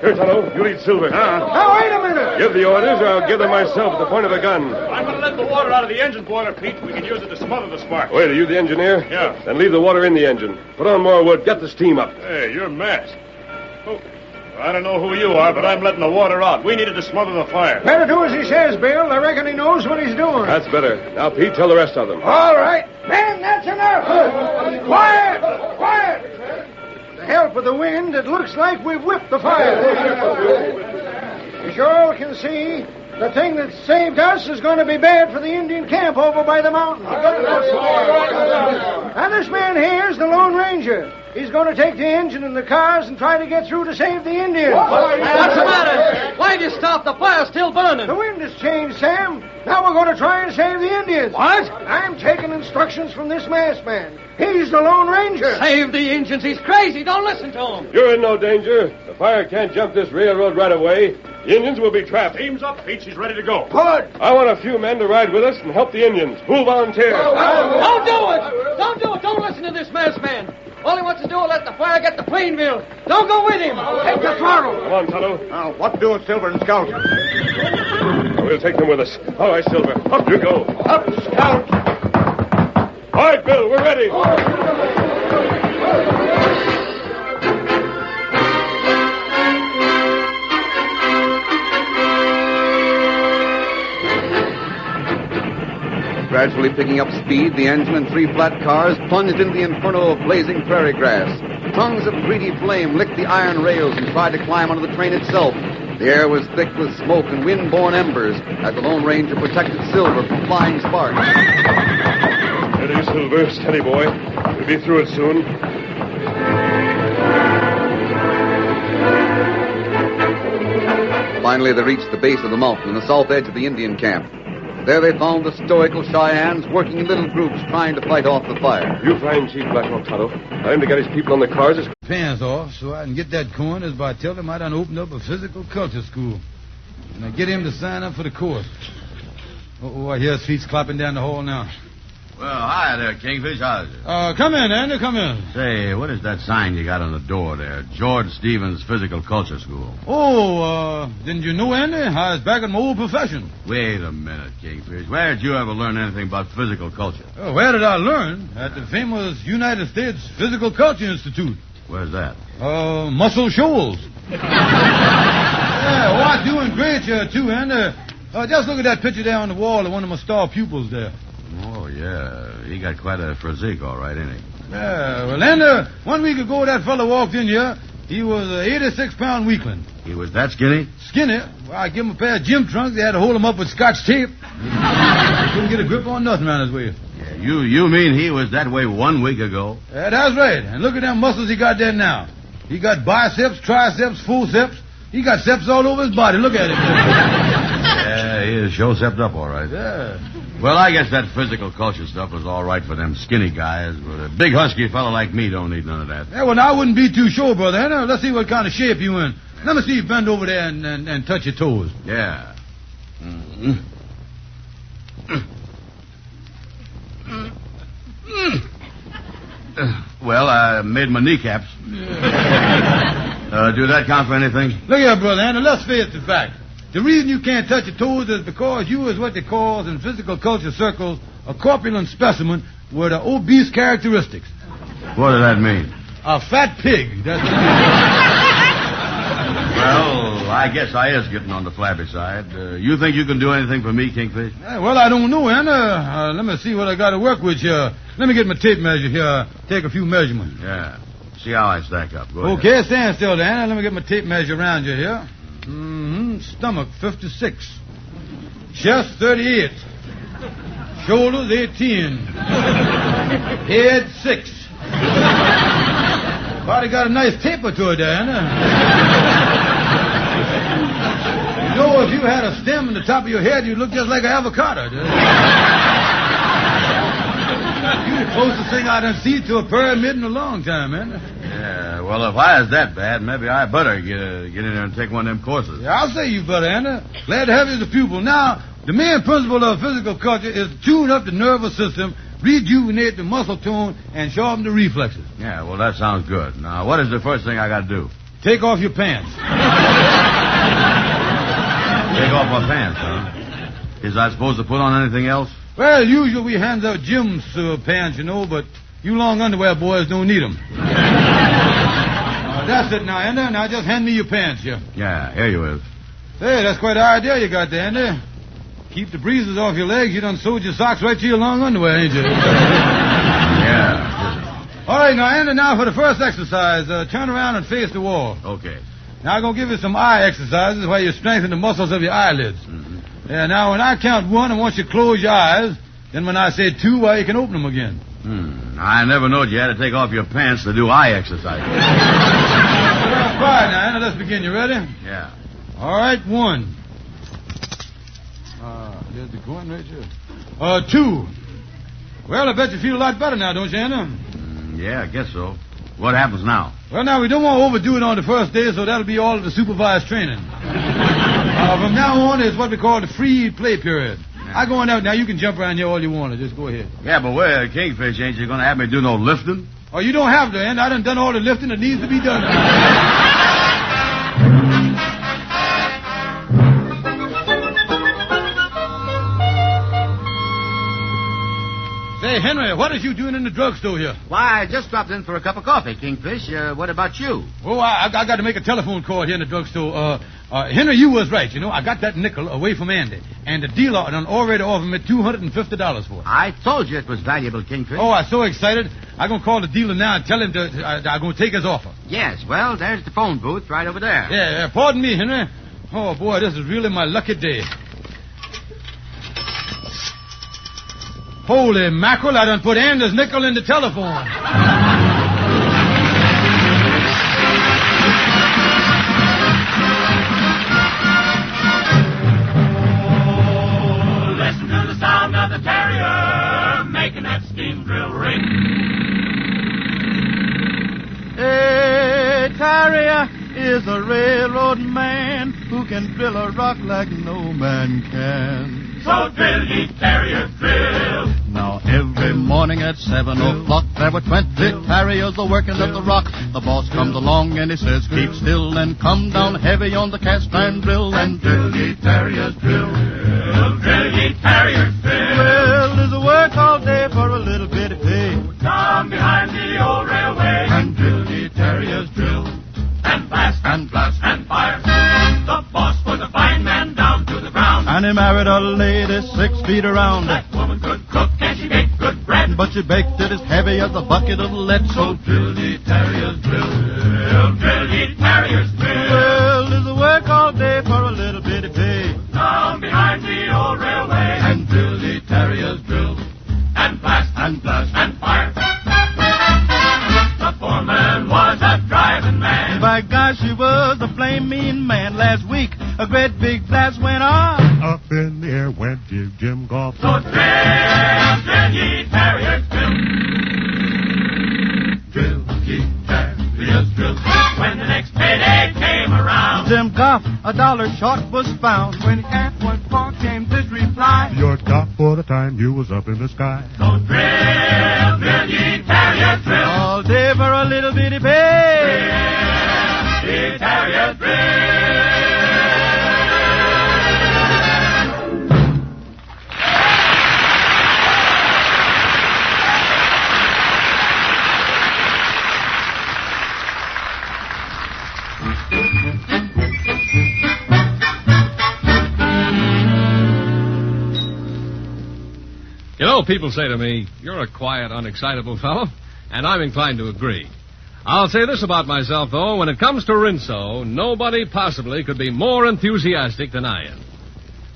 Here, Tonto, you lead Silver. Now, wait a minute. Give the orders, or I'll give them myself at the point of a gun. I'm going to let the water out of the engine boiler, Pete. We can use it to smother the sparks. Wait, are you the engineer? Yeah. Then leave the water in the engine. Put on more wood. Get the steam up. Hey, you're masked. Oh, I don't know who you are, but I'm letting the water out. We needed to smother the fire. Better do as he says, Bill. I reckon he knows what he's doing. That's better. Now, Pete, tell the rest of them. All right. Men, that's enough. Quiet! Quiet! To help with the wind, it looks like we've whipped the fire. As you all can see, the thing that saved us is going to be bad for the Indian camp over by the mountain. And this man here is the Lone Ranger. He's going to take the engine and the cars and try to get through to save the Indians. What's the matter? Why'd you stop? The fire's still burning. The wind has changed, Sam. Now we're going to try and save the Indians. What? I'm taking instructions from this masked man. He's the Lone Ranger. Save the engines. He's crazy. Don't listen to him. You're in no danger. The fire can't jump this railroad right away. The Indians will be trapped. Team's up, Pete. She's ready to go. Good. I want a few men to ride with us and help the Indians. Who'll volunteer? Don't do it. Don't do it. Don't listen to this masked man. All he wants to do is let the fire get to Plainville. Don't go with him. Take the throttle. Come on, Tonto. Now, what do it, Silver and Scout? We'll take them with us. All right, Silver. Up you go. Up, Scout. All right, Bill, we're ready. Gradually picking up speed, the engine and three flat cars plunged into the inferno of blazing prairie grass. Tongues of greedy flame licked the iron rails and tried to climb onto the train itself. The air was thick with smoke and wind-borne embers as the Lone Ranger protected Silver from flying sparks. Steady, Silver. Steady, boy. We'll be through it soon. Finally, they reached the base of the mountain and the south edge of the Indian camp. There they found the stoical Cheyennes working in little groups trying to fight off the fire. You find Chief Blackhawk, Tonto. Tell him to get his people on the cars as pants off so I can get that corn is by telling him I done opened up a physical culture school. And I get him to sign up for the course. Oh, I hear his feet clapping down the hall now. Well, hi there, Kingfish. How's it? Come in, Andy, come in. Say, what is that sign you got on the door there? George Stevens Physical Culture School. Oh, didn't you know, Andy? I was back in my old profession. Wait a minute, Kingfish. Where did you ever learn anything about physical culture? Where did I learn? At the famous United States Physical Culture Institute. Where's that? Muscle Shoals. I'm doing great here, too, Andy. Just look at that picture there on the wall of one of my star pupils there. Oh, yeah. He got quite a physique, all right, ain't he? Yeah, well, then, 1 week ago, that fella walked in here. He was an 86-pound weakling. He was that skinny? Skinny? Well, I gave him a pair of gym trunks. They had to hold him up with scotch tape. Couldn't get a grip on nothing around his waist. Yeah, you mean he was that way 1 week ago? Yeah, that's right. And look at them muscles he got there now. He got biceps, triceps, forceps. He got seps all over his body. Look at him. Yeah, he is show sepped up, all right. Yeah. Well, I guess that physical culture stuff was all right for them skinny guys, but a big husky fella like me don't need none of that. Yeah, well, I wouldn't be too sure, brother. Now, let's see what kind of shape you in. Let me see you bend over there and touch your toes. Yeah. Mm-hmm. Well, I made my kneecaps. Do that count for anything? Look here, brother Anna, let's face the fact. The reason you can't touch your toes is because you is what they call in physical culture circles a corpulent specimen with obese characteristics. What does that mean? A fat pig. That's what it is. Well, I guess I is getting on the flabby side. You think you can do anything for me, Kingfish? Well, I don't know, Anna. Let me see what I got to work with here. Let me get my tape measure here. Take a few measurements. Yeah. See how I stack up. Go ahead. Okay, stand still there, Anna. Let me get my tape measure around you here. Stomach, 56. Chest, 38. Shoulders, 18. Head 6. Body got a nice taper to it, Diana. You know, if you had a stem in the top of your head, you'd look just like an avocado. You're the closest thing I done seen to a pyramid in a long time, man. Yeah, well, if I was that bad, maybe I better get in there and take one of them courses. Yeah, I'll say you better, Anna. Glad to have you as a pupil. Now, the main principle of physical culture is to tune up the nervous system, rejuvenate the muscle tone, and sharpen the reflexes. Yeah, well, that sounds good. Now, what is the first thing I got to do? Take off your pants. Take off my pants, huh? Is I supposed to put on anything else? Well, usually we hand out gym pants, you know, but you long underwear boys don't need them. That's it now, Anna. Now just hand me your pants, yeah. Yeah, here you is. Hey, that's quite an idea you got there, Anna. Keep the breezes off your legs. You done sewed your socks right to your long underwear, ain't you? Yeah. All right, now, Anna, now for the first exercise. Turn around and face the wall. Okay. Now I'm going to give you some eye exercises where you strengthen the muscles of your eyelids. Mm-hmm. Yeah, now when I count 1, I want you to close your eyes. Then when I say 2, well, you can open them again. I never knowed you had to take off your pants to do eye exercise. Well, fine, now, Anna, let's begin. You ready? Yeah. All right, 1. There's the coin right there. 2. Well, I bet you feel a lot better now, don't you, Anna? Yeah, I guess so. What happens now? Well, now, we don't want to overdo it on the first day, so that'll be all of the supervised training. From now on is what we call the free play period. I go on out now. You can jump around here all you want to. Just go ahead. Yeah, but where, Kingfish, ain't you going to have me do no lifting? Oh, you don't have to, and I done all the lifting that needs to be done. Say, Henry, what is you doing in the drugstore here? Why, I just dropped in for a cup of coffee, Kingfish. What about you? Oh, I got to make a telephone call here in the drugstore. Henry, you was right. You know, I got that nickel away from Andy, and the dealer done already offered me $250 for it. I told you it was valuable, Kingfish. Oh, I'm so excited. I'm going to call the dealer now and tell him I'm going to take his offer. Yes, well, there's the phone booth right over there. Yeah, pardon me, Henry. Oh, boy, this is really my lucky day. Holy mackerel, I done put Andy's nickel in the telephone. Listen to the sound of the terrier making that steam drill ring. A terrier is a railroad man who can drill a rock like no man can. So drill, ye terrier, drill. Now every morning at 7 o'clock there were 20 terriers a-working up the rock. The boss comes along and he says, keep still and come down heavy on the cast iron drill and drill, ye terriers, drill. Drill, ye terriers, drill. Well, there's a work all day for a little bit of pay. Down behind the old railway. And drill, ye terriers, drill. And blast, and blast, and fire. The boss was a fine man down to the ground. And he married a lady 6 feet around. That woman could cook and she baked good bread. But she baked it as heavy as a bucket of lead. So drill, ye terriers, drill. Drill, ye terriers, drill. Well, there's a work all day for a little bit of pay. Down behind the old railway. And drill, ye terriers, drill. And blast, and blast, and fire. The foreman was a driving man. By gosh, he was a blame mean man. Last week, a great big blast went off. Up in the air went Jim Goff. So drill, ye terriers, drill. Drill, ye terriers, drill. When the next payday came around, Jim Goff, $1 short was found. When he asked what for, came this reply. You're got for the time you was up in the sky. So drill, ye terriers, drill. All day for a little bitty pay. Drill, ye terriers, drill. You know, people say to me, you're a quiet, unexcitable fellow, and I'm inclined to agree. I'll say this about myself, though. When it comes to Rinso, nobody possibly could be more enthusiastic than I am.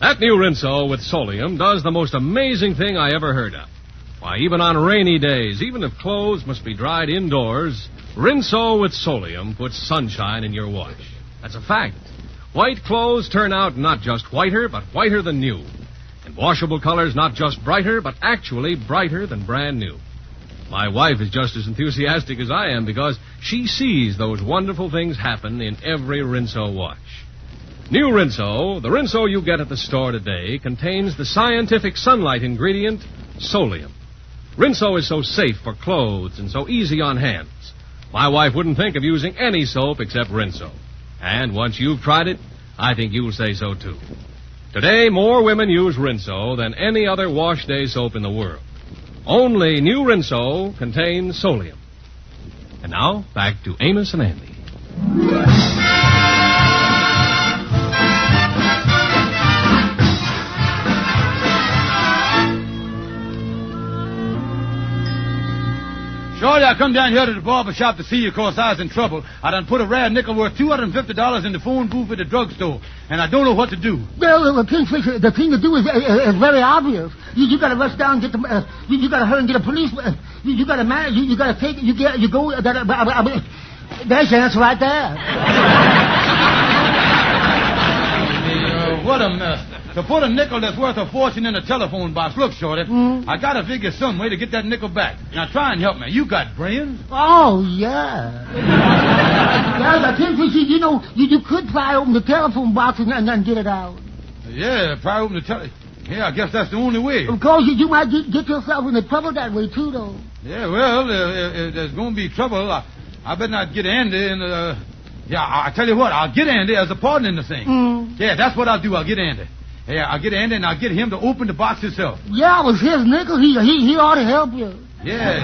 That new Rinso with Solium does the most amazing thing I ever heard of. Why, even on rainy days, even if clothes must be dried indoors, Rinso with Solium puts sunshine in your wash. That's a fact. White clothes turn out not just whiter, but whiter than new. And washable colors not just brighter, but actually brighter than brand new. My wife is just as enthusiastic as I am because she sees those wonderful things happen in every Rinso wash. New Rinso, the Rinso you get at the store today, contains the scientific sunlight ingredient, Solium. Rinso is so safe for clothes and so easy on hands. My wife wouldn't think of using any soap except Rinso. And once you've tried it, I think you'll say so too. Today, more women use Rinso than any other wash day soap in the world. Only new Rinso contains Solium. And now, back to Amos and Andy. Shorty, I come down here to the barber shop to see you because I was in trouble. I done put a rare nickel worth $250 in the phone booth at the drugstore, and I don't know what to do. Well, Kingfisher, the thing to do is very obvious. You got to rush down and get the. You got to hurry and get a police. You got to manage. You got to take. You go. There's your answer right there. What a mess. To put a nickel that's worth a fortune in a telephone box. Look, Shorty, I got to figure some way to get that nickel back. Now, try and help me. You got brains? Oh, yeah. Yeah, Kingfisher, you know, you could pry open the telephone box and then get it out. Yeah, pry open the telephone. Yeah, I guess that's the only way. Of course, you might get yourself into trouble that way, too, though. Yeah, well, if there's going to be trouble, I better not get Andy and, yeah, I tell you what, I'll get Andy as a partner in the thing. Yeah, that's what I'll do. I'll get Andy. Yeah, I'll get Andy and I'll get him to open the box himself. Yeah, it was his nickel. He ought to help you. Yeah.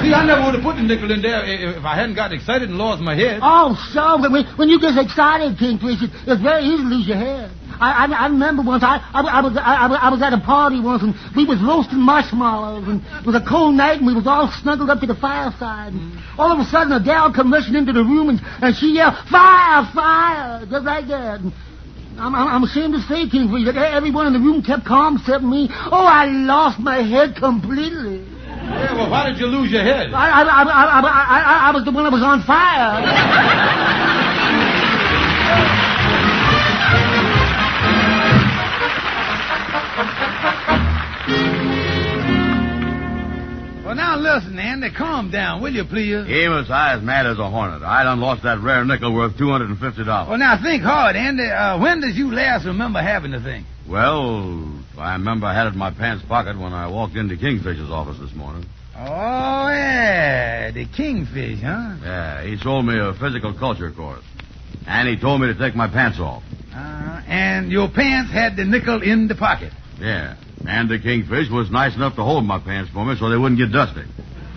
See, I never would have put the nickel in there if I hadn't gotten excited and lost my head. Oh, so when you get excited, Kingfisher, it's very easy to lose your head. I remember once I was at a party once and we was roasting marshmallows and it was a cold night and we was all snuggled up to the fireside. And all of a sudden a gal come rushing into the room and she yelled, "Fire, fire!" just like that. And I'm ashamed to say, Kingfisher, that everyone in the room kept calm except me. Oh, I lost my head completely. Yeah, well, why did you lose your head? I was the one that was on fire. Well, now listen, Andy, calm down, will you, please? Amos, I as mad as a hornet. I done lost that rare nickel worth $250. Well, now think hard, Andy. When did you last remember having the thing? Well, I remember I had it in my pants pocket when I walked into Kingfisher's office this morning. Oh, yeah, the Kingfish, huh? Yeah, he sold me a physical culture course. And he told me to take my pants off. And your pants had the nickel in the pocket? Yeah. And the Kingfish was nice enough to hold my pants for me so they wouldn't get dusty.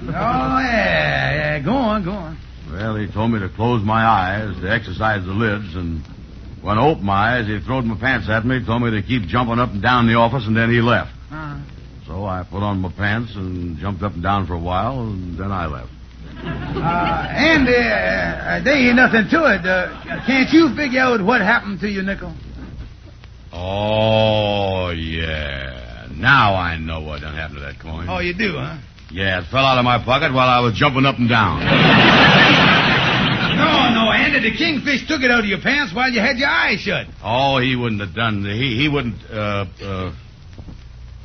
Oh, yeah. Go on. Well, he told me to close my eyes, to exercise the lids, and when I opened my eyes, he throwed my pants at me, told me to keep jumping up and down the office, and then he left. So I put on my pants and jumped up and down for a while, and then I left. Andy, there ain't nothing to it. Can't you figure out what happened to your nickel? Oh, yeah. Now I know what done happened to that coin. Oh, you do, huh? Yeah, it fell out of my pocket while I was jumping up and down. No, Andy, the Kingfish took it out of your pants while you had your eyes shut. Oh, he wouldn't have done. He wouldn't.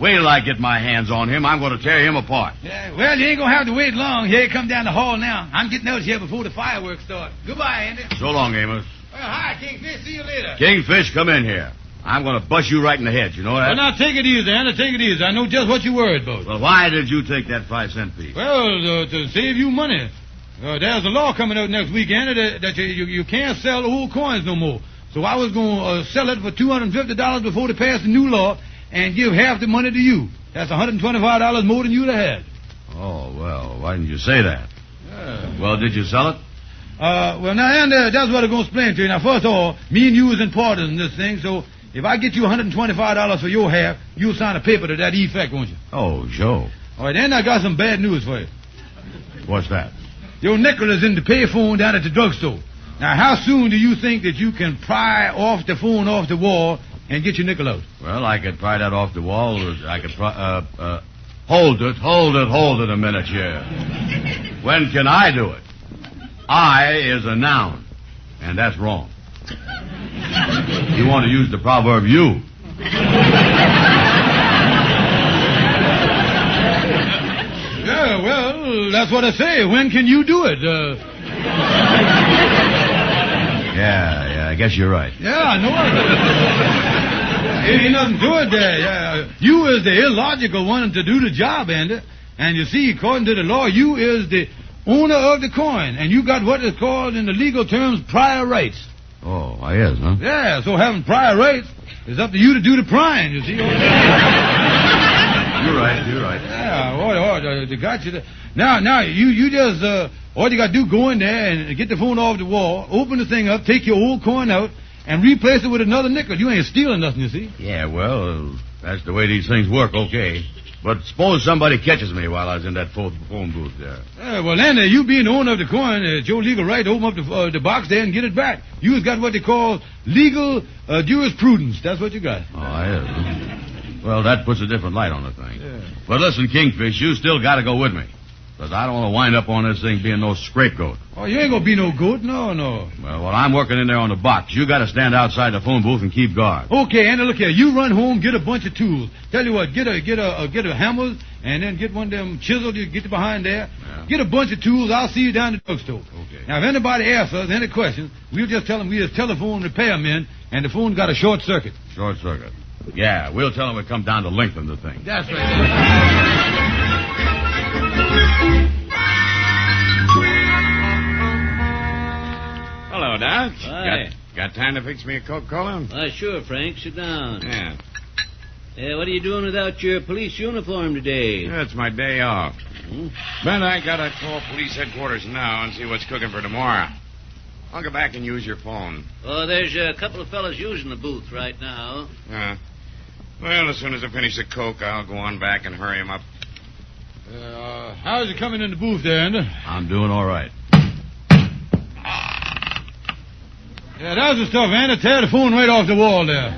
Wait till I get my hands on him. I'm going to tear him apart. Yeah, well, you ain't going to have to wait long. Here, come down the hall now. I'm getting out here before the fireworks start. Goodbye, Andy. So long, Amos. Well, hi, Kingfish. See you later. Kingfish, come in here. I'm going to bust you right in the head, you know that? Well, now, take it easy, Andy. Take it easy. I know just what you're worried about. Well, why did you take that 5-cent piece? Well, to save you money. There's a law coming out next week, Andy, that you can't sell old coins no more. So I was going to sell it for $250 before they passed the new law and give half the money to you. That's $125 more than you'd have had. Oh, well, why didn't you say that? Yeah. Well, did you sell it? Well, now, Andy, that's what I'm going to explain to you. Now, first of all, me and you is in partners in this thing, so if I get you $125 for your half, you'll sign a paper to that effect, won't you? Oh, sure. All right, then I got some bad news for you. What's that? Your nickel is in the payphone down at the drugstore. Now, how soon do you think that you can pry off the phone off the wall and get your nickel out? Well, I could pry that off the wall. Or I could pry... Hold it a minute here. When can I do it? I is a noun, and that's wrong. You want to use the proverb you. Yeah, well, that's what I say. When can you do it? Yeah, I guess you're right. Yeah, I know it. Ain't nothing to it there. Yeah. You is the illogical one to do the job, Andy. And you see, according to the law, you is the owner of the coin, and you got what is called in the legal terms prior rights. Oh, I is, huh? Yeah, so having prior rights, it's up to you to do the prying, you see. You're right. Yeah, they got you there. Now, you just, all you got to do, go in there and get the phone off the wall, open the thing up, take your old coin out, and replace it with another nickel. You ain't stealing nothing, you see. Yeah, well, that's the way these things work, okay. But suppose somebody catches me while I was in that phone booth there. Well, Andy, you being the owner of the coin, it's your legal right to open up the box there and get it back. You've got what they call legal jurisprudence. That's what you got. Oh, I is. Well, that puts a different light on the thing. Yeah. But listen, Kingfish, you still got to go with me. Because I don't want to wind up on this thing being no scapegoat. Oh, you ain't going to be no goat. No. Well, while I'm working in there on the box, you got to stand outside the phone booth and keep guard. Okay, Andy, look here. You run home, get a bunch of tools. Tell you what, get a hammer, and then get one of them chisels. You get behind there. Yeah. Get a bunch of tools. I'll see you down at the drugstore. Okay. Now, if anybody asks us any questions, we'll just tell them we're telephone repairmen, and the phone got a short circuit. Short circuit. Yeah, we'll tell them we come down to lengthen the thing. That's right. Hello, Doc. Hi. Got time to fix me a Coca-Cola? Sure, Frank. Sit down. Yeah. What are you doing without your police uniform today? It's my day off. But I gotta call police headquarters now and see what's cooking for tomorrow. I'll go back and use your phone. Oh, there's a couple of fellas using the booth right now. Well, as soon as I finish the Coke, I'll go on back and hurry him up. How's it coming in the booth there, Andy? I'm doing all right. Yeah, that's the stuff, Andy. Tear the phone right off the wall there.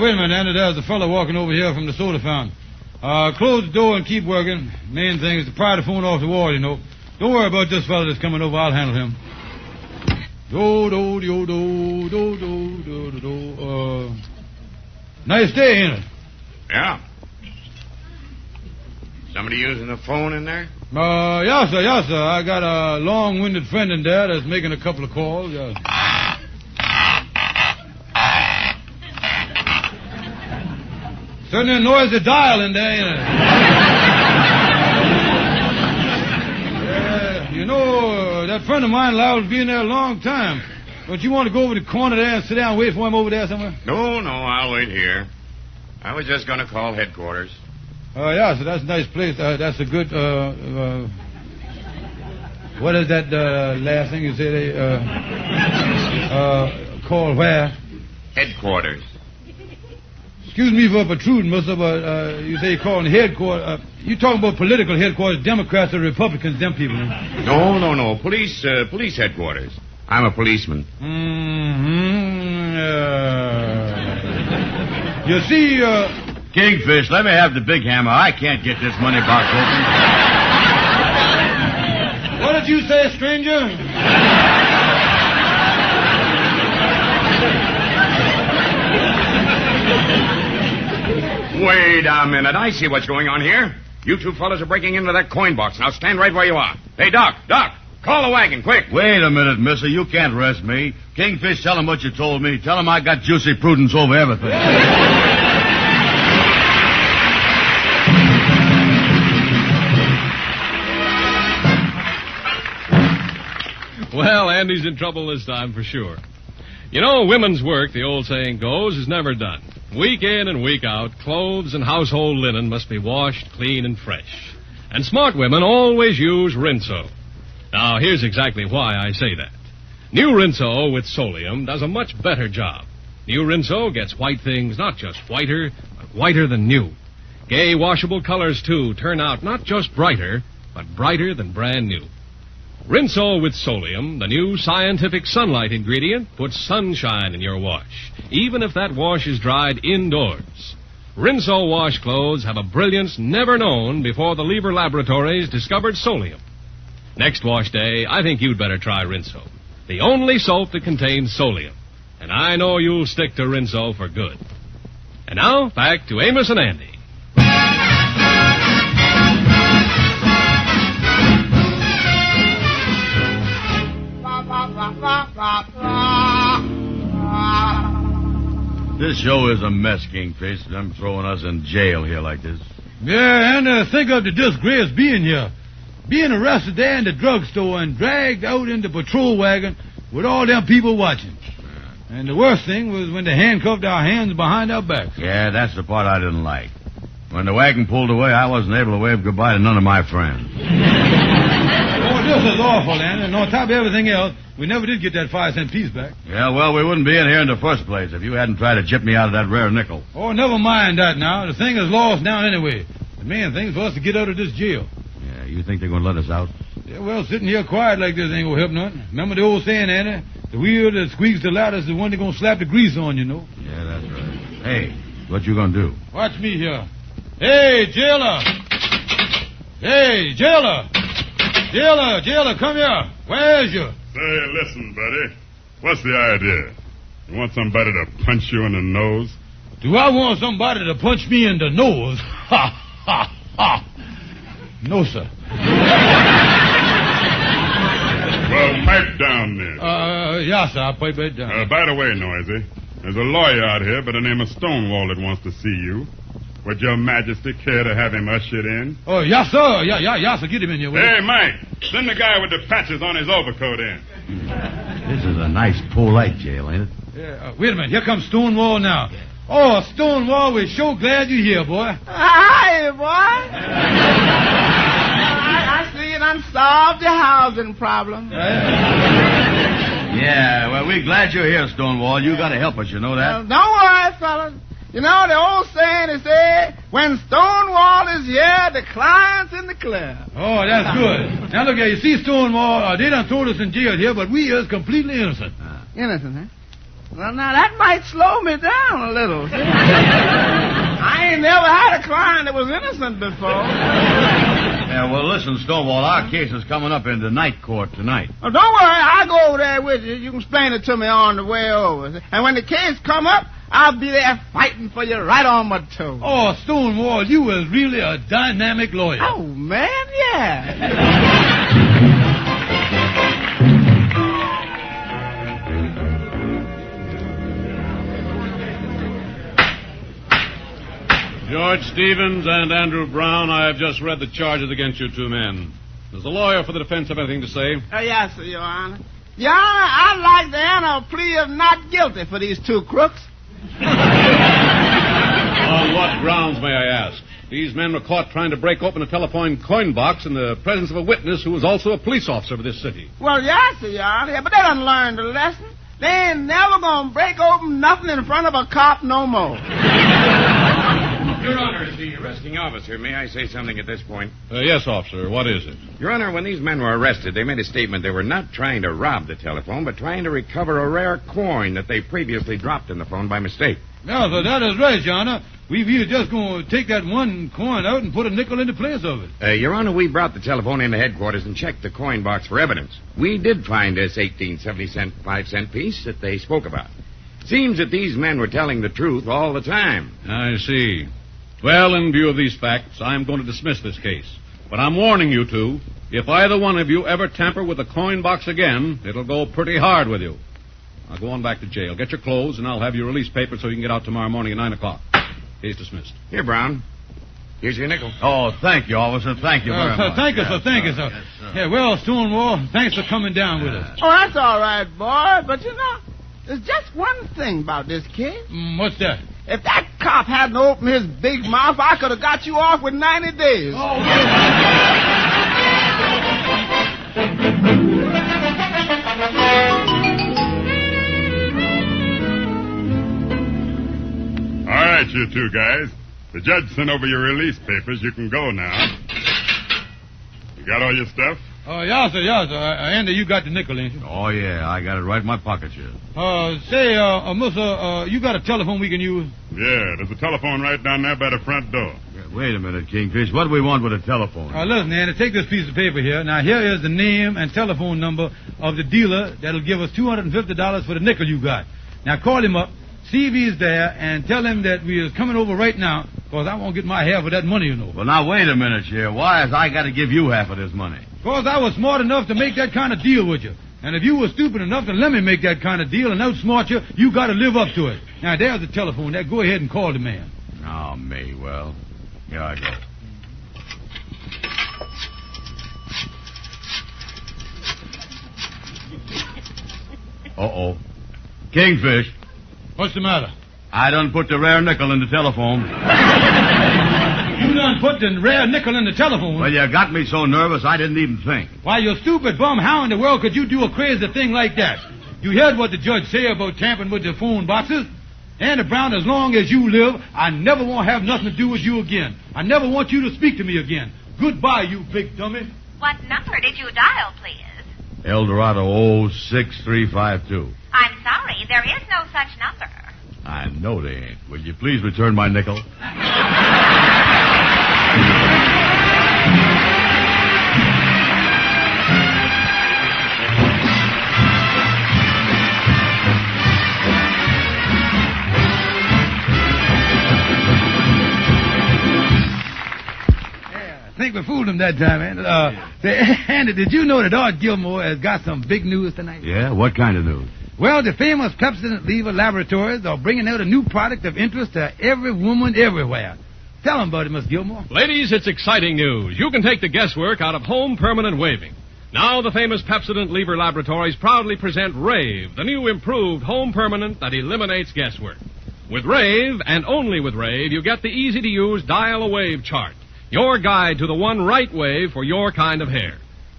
Wait a minute, Andy. There's a fellow walking over here from the soda fountain. Close the door and keep working. Main thing is to pry the phone off the wall, you know. Don't worry about this fellow that's coming over. I'll handle him. Nice day, ain't it? Yeah. Somebody using the phone in there? Yes, sir. I got a long-winded friend in there that's making a couple of calls. Certainly a noisy dial in there, ain't it? That friend of mine allowed to be in there a long time. Don't you want to go over to the corner there and sit down and wait for him over there somewhere? No, I'll wait here. I was just going to call headquarters. Yeah, so that's a nice place. That's a good, what is that last thing you say call where? Headquarters. Excuse me for protruding, mister, but you say you're calling headquarters. You talking about political headquarters, Democrats or Republicans, them people? No. Police headquarters. I'm a policeman. You see, Kingfish, let me have the big hammer. I can't get this money box open. What did you say, stranger? Wait a minute. I see what's going on here. You two fellas are breaking into that coin box. Now stand right where you are. Hey, Doc, call the wagon, quick. Wait a minute, mister. You can't arrest me. Kingfish, tell him what you told me. Tell him I got juicy prudence over everything. Well, Andy's in trouble this time for sure. You know, women's work, the old saying goes, is never done. Week in and week out, clothes and household linen must be washed clean and fresh. And smart women always use Rinso. Now, here's exactly why I say that. New Rinso with Solium does a much better job. New Rinso gets white things not just whiter, but whiter than new. Gay washable colors, too, turn out not just brighter, but brighter than brand new. Rinso with Solium, the new scientific sunlight ingredient, puts sunshine in your wash, even if that wash is dried indoors. Rinso washcloths have a brilliance never known before the Lever Laboratories discovered Solium. Next wash day, I think you'd better try Rinso, the only soap that contains Solium. And I know you'll stick to Rinso for good. And now, back to Amos and Andy. This show is a mess, Kingfish. Them throwing us in jail here like this. Yeah, and think of the disgrace being here. Being arrested there in the drugstore and dragged out in the patrol wagon with all them people watching. And the worst thing was when they handcuffed our hands behind our backs. Yeah, that's the part I didn't like. When the wagon pulled away, I wasn't able to wave goodbye to none of my friends. Oh, this is awful, Andy. And on top of everything else, we never did get that 5-cent piece back. Yeah, well, we wouldn't be in here in the first place if you hadn't tried to chip me out of that rare nickel. Oh, never mind that now. The thing is lost now anyway. The main thing is for us to get out of this jail. Yeah, you think they're going to let us out? Yeah, well, sitting here quiet like this ain't going to help nothing. Remember the old saying, Andy? The wheel that squeaks the loudest is the one they're going to slap the grease on, you know. Yeah, that's right. Hey, what you going to do? Watch me here. Hey, jailer! Hey, jailer! Jailer, come here. Where's you? Say, listen, buddy. What's the idea? You want somebody to punch you in the nose? Do I want somebody to punch me in the nose? Ha, ha, ha. No, sir. Well, pipe down then. Yes, sir, I'll pipe right down. By the way, Noisy, there's a lawyer out here by the name of Stonewall that wants to see you. Would your majesty care to have him ushered in? Oh, yes, sir. Yes, sir. Get him in here. Hey, Mike, send the guy with the patches on his overcoat in. This is a nice polite jail, ain't it? Yeah, wait a minute. Here comes Stonewall now. Oh, Stonewall, we're so glad you're here, boy. Hi, boy. I see you done solved your housing problem. Yeah, well, we're glad you're here, Stonewall. You got to help us, you know that? Don't worry, fellas. You know, the old saying is when Stonewall is here, the client's in the clear. Oh, that's good. Now, look here, you see, Stonewall, they done thrown us in jail here, but we is completely innocent. Innocent, huh? Well, now, that might slow me down a little. I ain't never had a client that was innocent before. Yeah, well, listen, Stonewall, our case is coming up in the night court tonight. Oh, don't worry, I'll go over there with you. You can explain it to me on the way over. And when the case come up, I'll be there fighting for you right on my toe. Oh, Stonewall, you is really a dynamic lawyer. Oh, man, yeah. George Stevens and Andrew Brown, I have just read the charges against you two men. Does the lawyer for the defense have anything to say? Yes, sir, Your Honor. Your Honor, I'd like to enter a plea of not guilty for these two crooks. On what grounds, may I ask? These men were caught trying to break open a telephone coin box in the presence of a witness who was also a police officer for this city. Well, yes, sir, Your Honor, but they done learned the lesson. They ain't never gonna break open nothing in front of a cop no more. Your Honor, as the arresting officer, may I say something at this point? Yes, officer. What is it? Your Honor, when these men were arrested, they made a statement they were not trying to rob the telephone, but trying to recover a rare coin that they previously dropped in the phone by mistake. No, sir, that is right, Your Honor. We were just going to take that one coin out and put a nickel in the place of it. Your Honor, we brought the telephone into headquarters and checked the coin box for evidence. We did find this 1870-cent 5-cent piece that they spoke about. Seems that these men were telling the truth all the time. I see. Well, in view of these facts, I'm going to dismiss this case. But I'm warning you two, if either one of you ever tamper with the coin box again, it'll go pretty hard with you. Now go on back to jail. Get your clothes, and I'll have your release paper so you can get out tomorrow morning at 9 o'clock. Case dismissed. Here, Brown. Here's your nickel. Oh, thank you, officer. Thank you very much. Thank you, sir. Thank you, sir. Yes, sir. Yeah, well, Stonewall, thanks for coming down with us. Oh, that's all right, boy. But, you know, there's just one thing about this case. What's that? If that cop hadn't opened his big mouth, I could have got you off with 90 days. All right, you two guys. The judge sent over your release papers. You can go now. You got all your stuff? Yes, sir. Andy, you got the nickel, ain't you? Oh, yeah, I got it right in my pocket here. mister, you got a telephone we can use? Yeah, there's a telephone right down there by the front door. Wait a minute, Kingfish. What do we want with a telephone? Listen, Andy, take this piece of paper here. Now, here is the name and telephone number of the dealer that'll give us $250 for the nickel you got. Now, call him up, see if he's there, and tell him that we is coming over right now, because I won't get my half of that money, you know. Well, now, wait a minute here. Why has I got to give you half of this money? Because I was smart enough to make that kind of deal with you. And if you were stupid enough to let me make that kind of deal and outsmart you, you got to live up to it. Now, there's the telephone. Now, go ahead and call the man. Oh, me. Well, here I go. Uh-oh. Kingfish. What's the matter? I done put the rare nickel in the telephone. You done put the rare nickel in the telephone? Well, you got me so nervous I didn't even think. Why, you stupid bum, how in the world could you do a crazy thing like that? You heard what the judge said about tampering with the phone boxes? Andy Brown, as long as you live, I never want to have nothing to do with you again. I never want you to speak to me again. Goodbye, you big dummy. What number did you dial, please? El Dorado 06352. I'm sorry, there is no such number. I know they ain't. Will you please return my nickel? I think we fooled him that time, Andy. Andy, did you know that Art Gilmore has got some big news tonight? Yeah? What kind of news? Well, the famous Pepsodent Lever Laboratories are bringing out a new product of interest to every woman everywhere. Tell them about it, Miss Gilmore. Ladies, it's exciting news. You can take the guesswork out of home permanent waving. Now the famous Pepsodent Lever Laboratories proudly present Rave, the new improved home permanent that eliminates guesswork. With Rave, and only with Rave, you get the easy-to-use dial-a-wave chart, your guide to the one right wave for your kind of hair.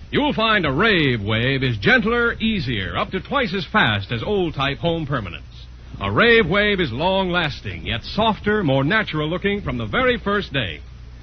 You'll find a Rave wave is gentler, easier, up to twice as fast as old-type home permanents. A Rave wave is long-lasting, yet softer, more natural-looking from the very first day.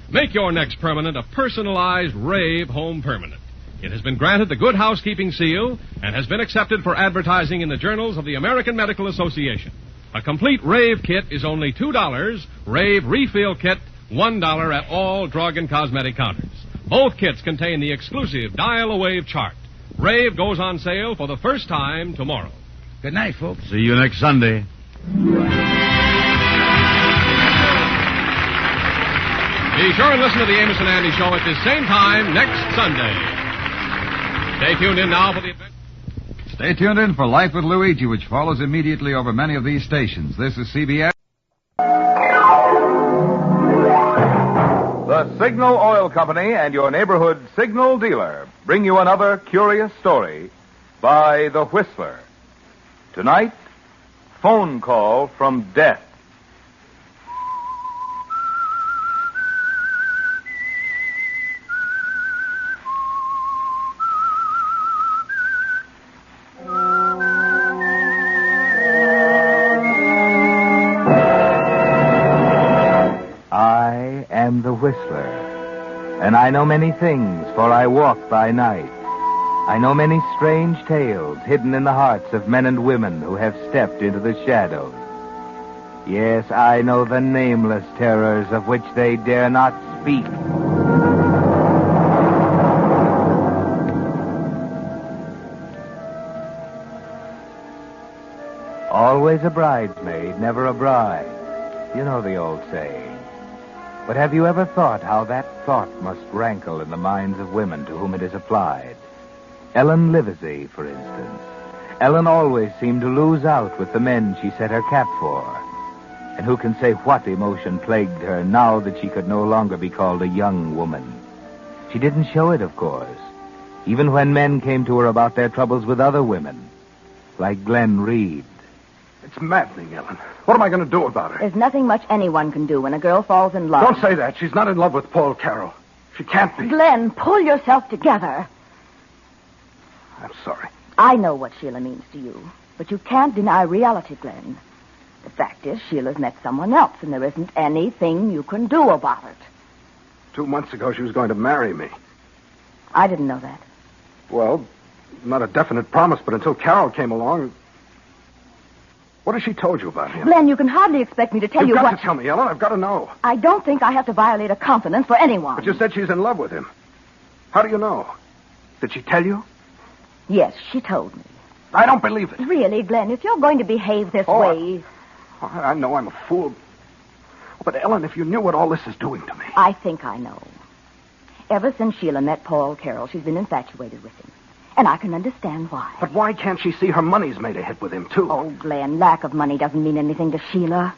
Make your next permanent a personalized Rave home permanent. It has been granted the Good Housekeeping seal and has been accepted for advertising in the journals of the American Medical Association. A complete Rave kit is only $2. Rave refill kit, $1 at all drug and cosmetic counters. Both kits contain the exclusive dial-a-wave chart. Rave goes on sale for the first time tomorrow. Good night, folks. See you next Sunday. Be sure and listen to the Amos and Andy Show at the same time next Sunday. Stay tuned in now for the adventure. Stay tuned in for Life with Luigi, which follows immediately over many of these stations. This is CBS. The Signal Oil Company and your neighborhood Signal dealer bring you another curious story by The Whistler. Tonight, phone call from death. I am the Whistler, and I know many things, for I walk by night. I know many strange tales hidden in the hearts of men and women who have stepped into the shadows. Yes, I know the nameless terrors of which they dare not speak. Always a bridesmaid, never a bride. You know the old saying. But have you ever thought how that thought must rankle in the minds of women to whom it is applied? Ellen Livesey, for instance. Ellen always seemed to lose out with the men she set her cap for. And who can say what emotion plagued her now that she could no longer be called a young woman? She didn't show it, of course, even when men came to her about their troubles with other women, like Glenn Reed. It's maddening, Ellen. What am I going to do about her? There's nothing much anyone can do when a girl falls in love. Don't say that. She's not in love with Paul Carroll. She can't be. Glenn, pull yourself together. I'm sorry. I know what Sheila means to you, but you can't deny reality, Glenn. The fact is, Sheila's met someone else, and there isn't anything you can do about it. 2 months ago, she was going to marry me. I didn't know that. Well, not a definite promise, but until Carol came along... What has she told you about him? Glenn, you can hardly expect me to tell you You've what... got to tell me, Ellen. I've got to know. I don't think I have to violate a confidence for anyone. But you said she's in love with him. How do you know? Did she tell you? Yes, she told me. I don't believe it. Really, Glenn, if you're going to behave this way... I know I'm a fool. But, Ellen, if you knew what all this is doing to me... I think I know. Ever since Sheila met Paul Carroll, she's been infatuated with him. And I can understand why. But why can't she see her money's made a hit with him, too? Oh, Glenn, lack of money doesn't mean anything to Sheila.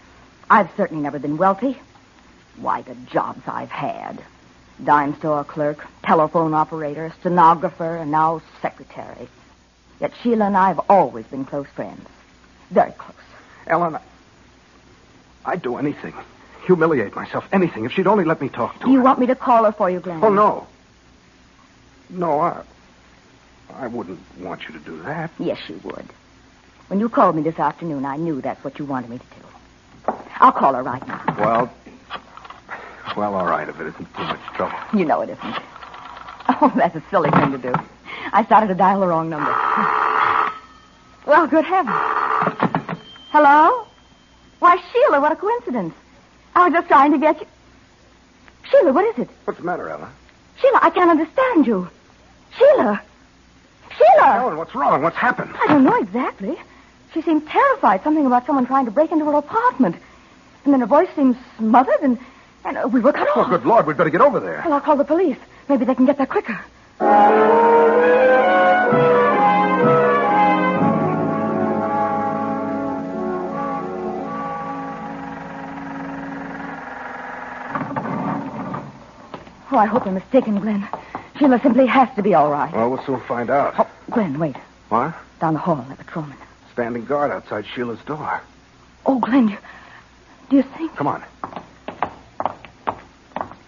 I've certainly never been wealthy. Why, the jobs I've had. Dime store clerk, telephone operator, stenographer, and now secretary. Yet Sheila and I have always been close friends. Very close. Ellen, I'd do anything. Humiliate myself, anything, if she'd only let me talk to her. Do you want me to call her for you, Glenn? Oh, no. No, I wouldn't want you to do that. Yes, you would. When you called me this afternoon, I knew that's what you wanted me to do. I'll call her right now. Well, all right, if it isn't too much trouble. You know it isn't. Oh, that's a silly thing to do. I started to dial the wrong number. Well, good heavens. Hello? Why, Sheila, what a coincidence. I was just trying to get you... Sheila, what is it? What's the matter, Ella? Sheila, I can't understand you. Sheila! Sheila! Ellen, what's wrong? What's happened? I don't know exactly. She seemed terrified. Something about someone trying to break into her apartment. And then her voice seemed smothered, and we were cut off. Oh, good Lord, we'd better get over there. Well, I'll call the police. Maybe they can get there quicker. Oh, I hope I'm mistaken, Glenn. Sheila simply has to be all right. Well, we'll soon find out. Oh, Glenn, wait. What? Down the hall, that patrolman. Standing guard outside Sheila's door. Oh, Glenn, do you think... Come on.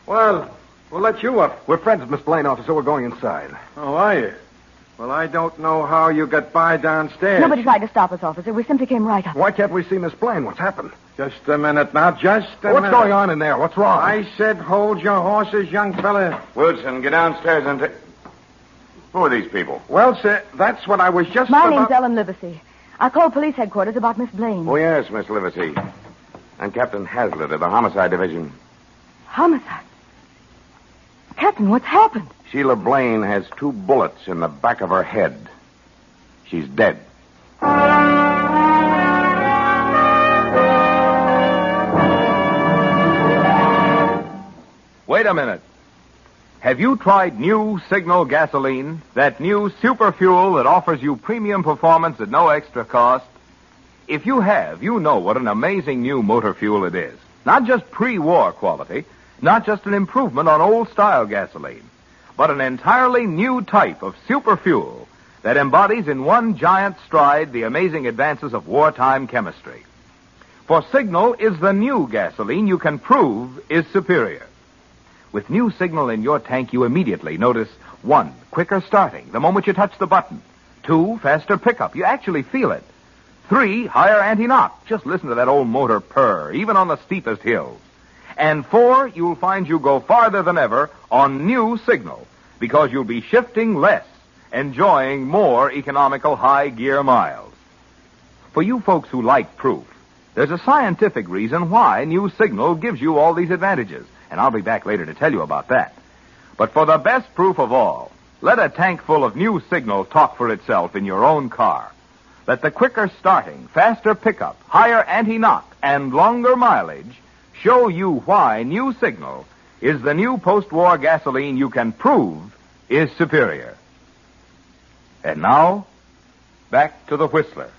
Well, we'll let you up. We're friends of Miss Blaine, officer. We're going inside. Oh, are you? Well, I don't know how you got by downstairs. Nobody tried to stop us, officer. We simply came right up. Why can't we see Miss Blaine? What's happened? Just a minute now, just a minute. What's going on in there? What's wrong? I said hold your horses, young fella. Wilson, get downstairs and Who are these people? Well, sir, that's what I was just My about... name's Ellen Livesey. I called police headquarters about Miss Blaine. Oh, yes, Miss Livesey. I'm Captain Hazlitt of the Homicide Division. Homicide? Captain, what's happened? Sheila Blaine has 2 bullets in the back of her head. She's dead. Wait a minute. Have you tried new Signal gasoline? That new super fuel that offers you premium performance at no extra cost? If you have, you know what an amazing new motor fuel it is. Not just pre-war quality, not just an improvement on old-style gasoline, but an entirely new type of super fuel that embodies in one giant stride the amazing advances of wartime chemistry. For Signal is the new gasoline you can prove is superior. With new Signal in your tank, you immediately notice 1, quicker starting the moment you touch the button. 2, faster pickup. You actually feel it. 3, higher anti-knock. Just listen to that old motor purr, even on the steepest hills. And 4, you'll find you go farther than ever on new Signal, because you'll be shifting less, enjoying more economical high-gear miles. For you folks who like proof, there's a scientific reason why new Signal gives you all these advantages, and I'll be back later to tell you about that. But for the best proof of all, let a tank full of new Signal talk for itself in your own car. Let the quicker starting, faster pickup, higher anti-knock, and longer mileage show you why new Signal is the new post-war gasoline you can prove is superior. And now, back to the Whistler.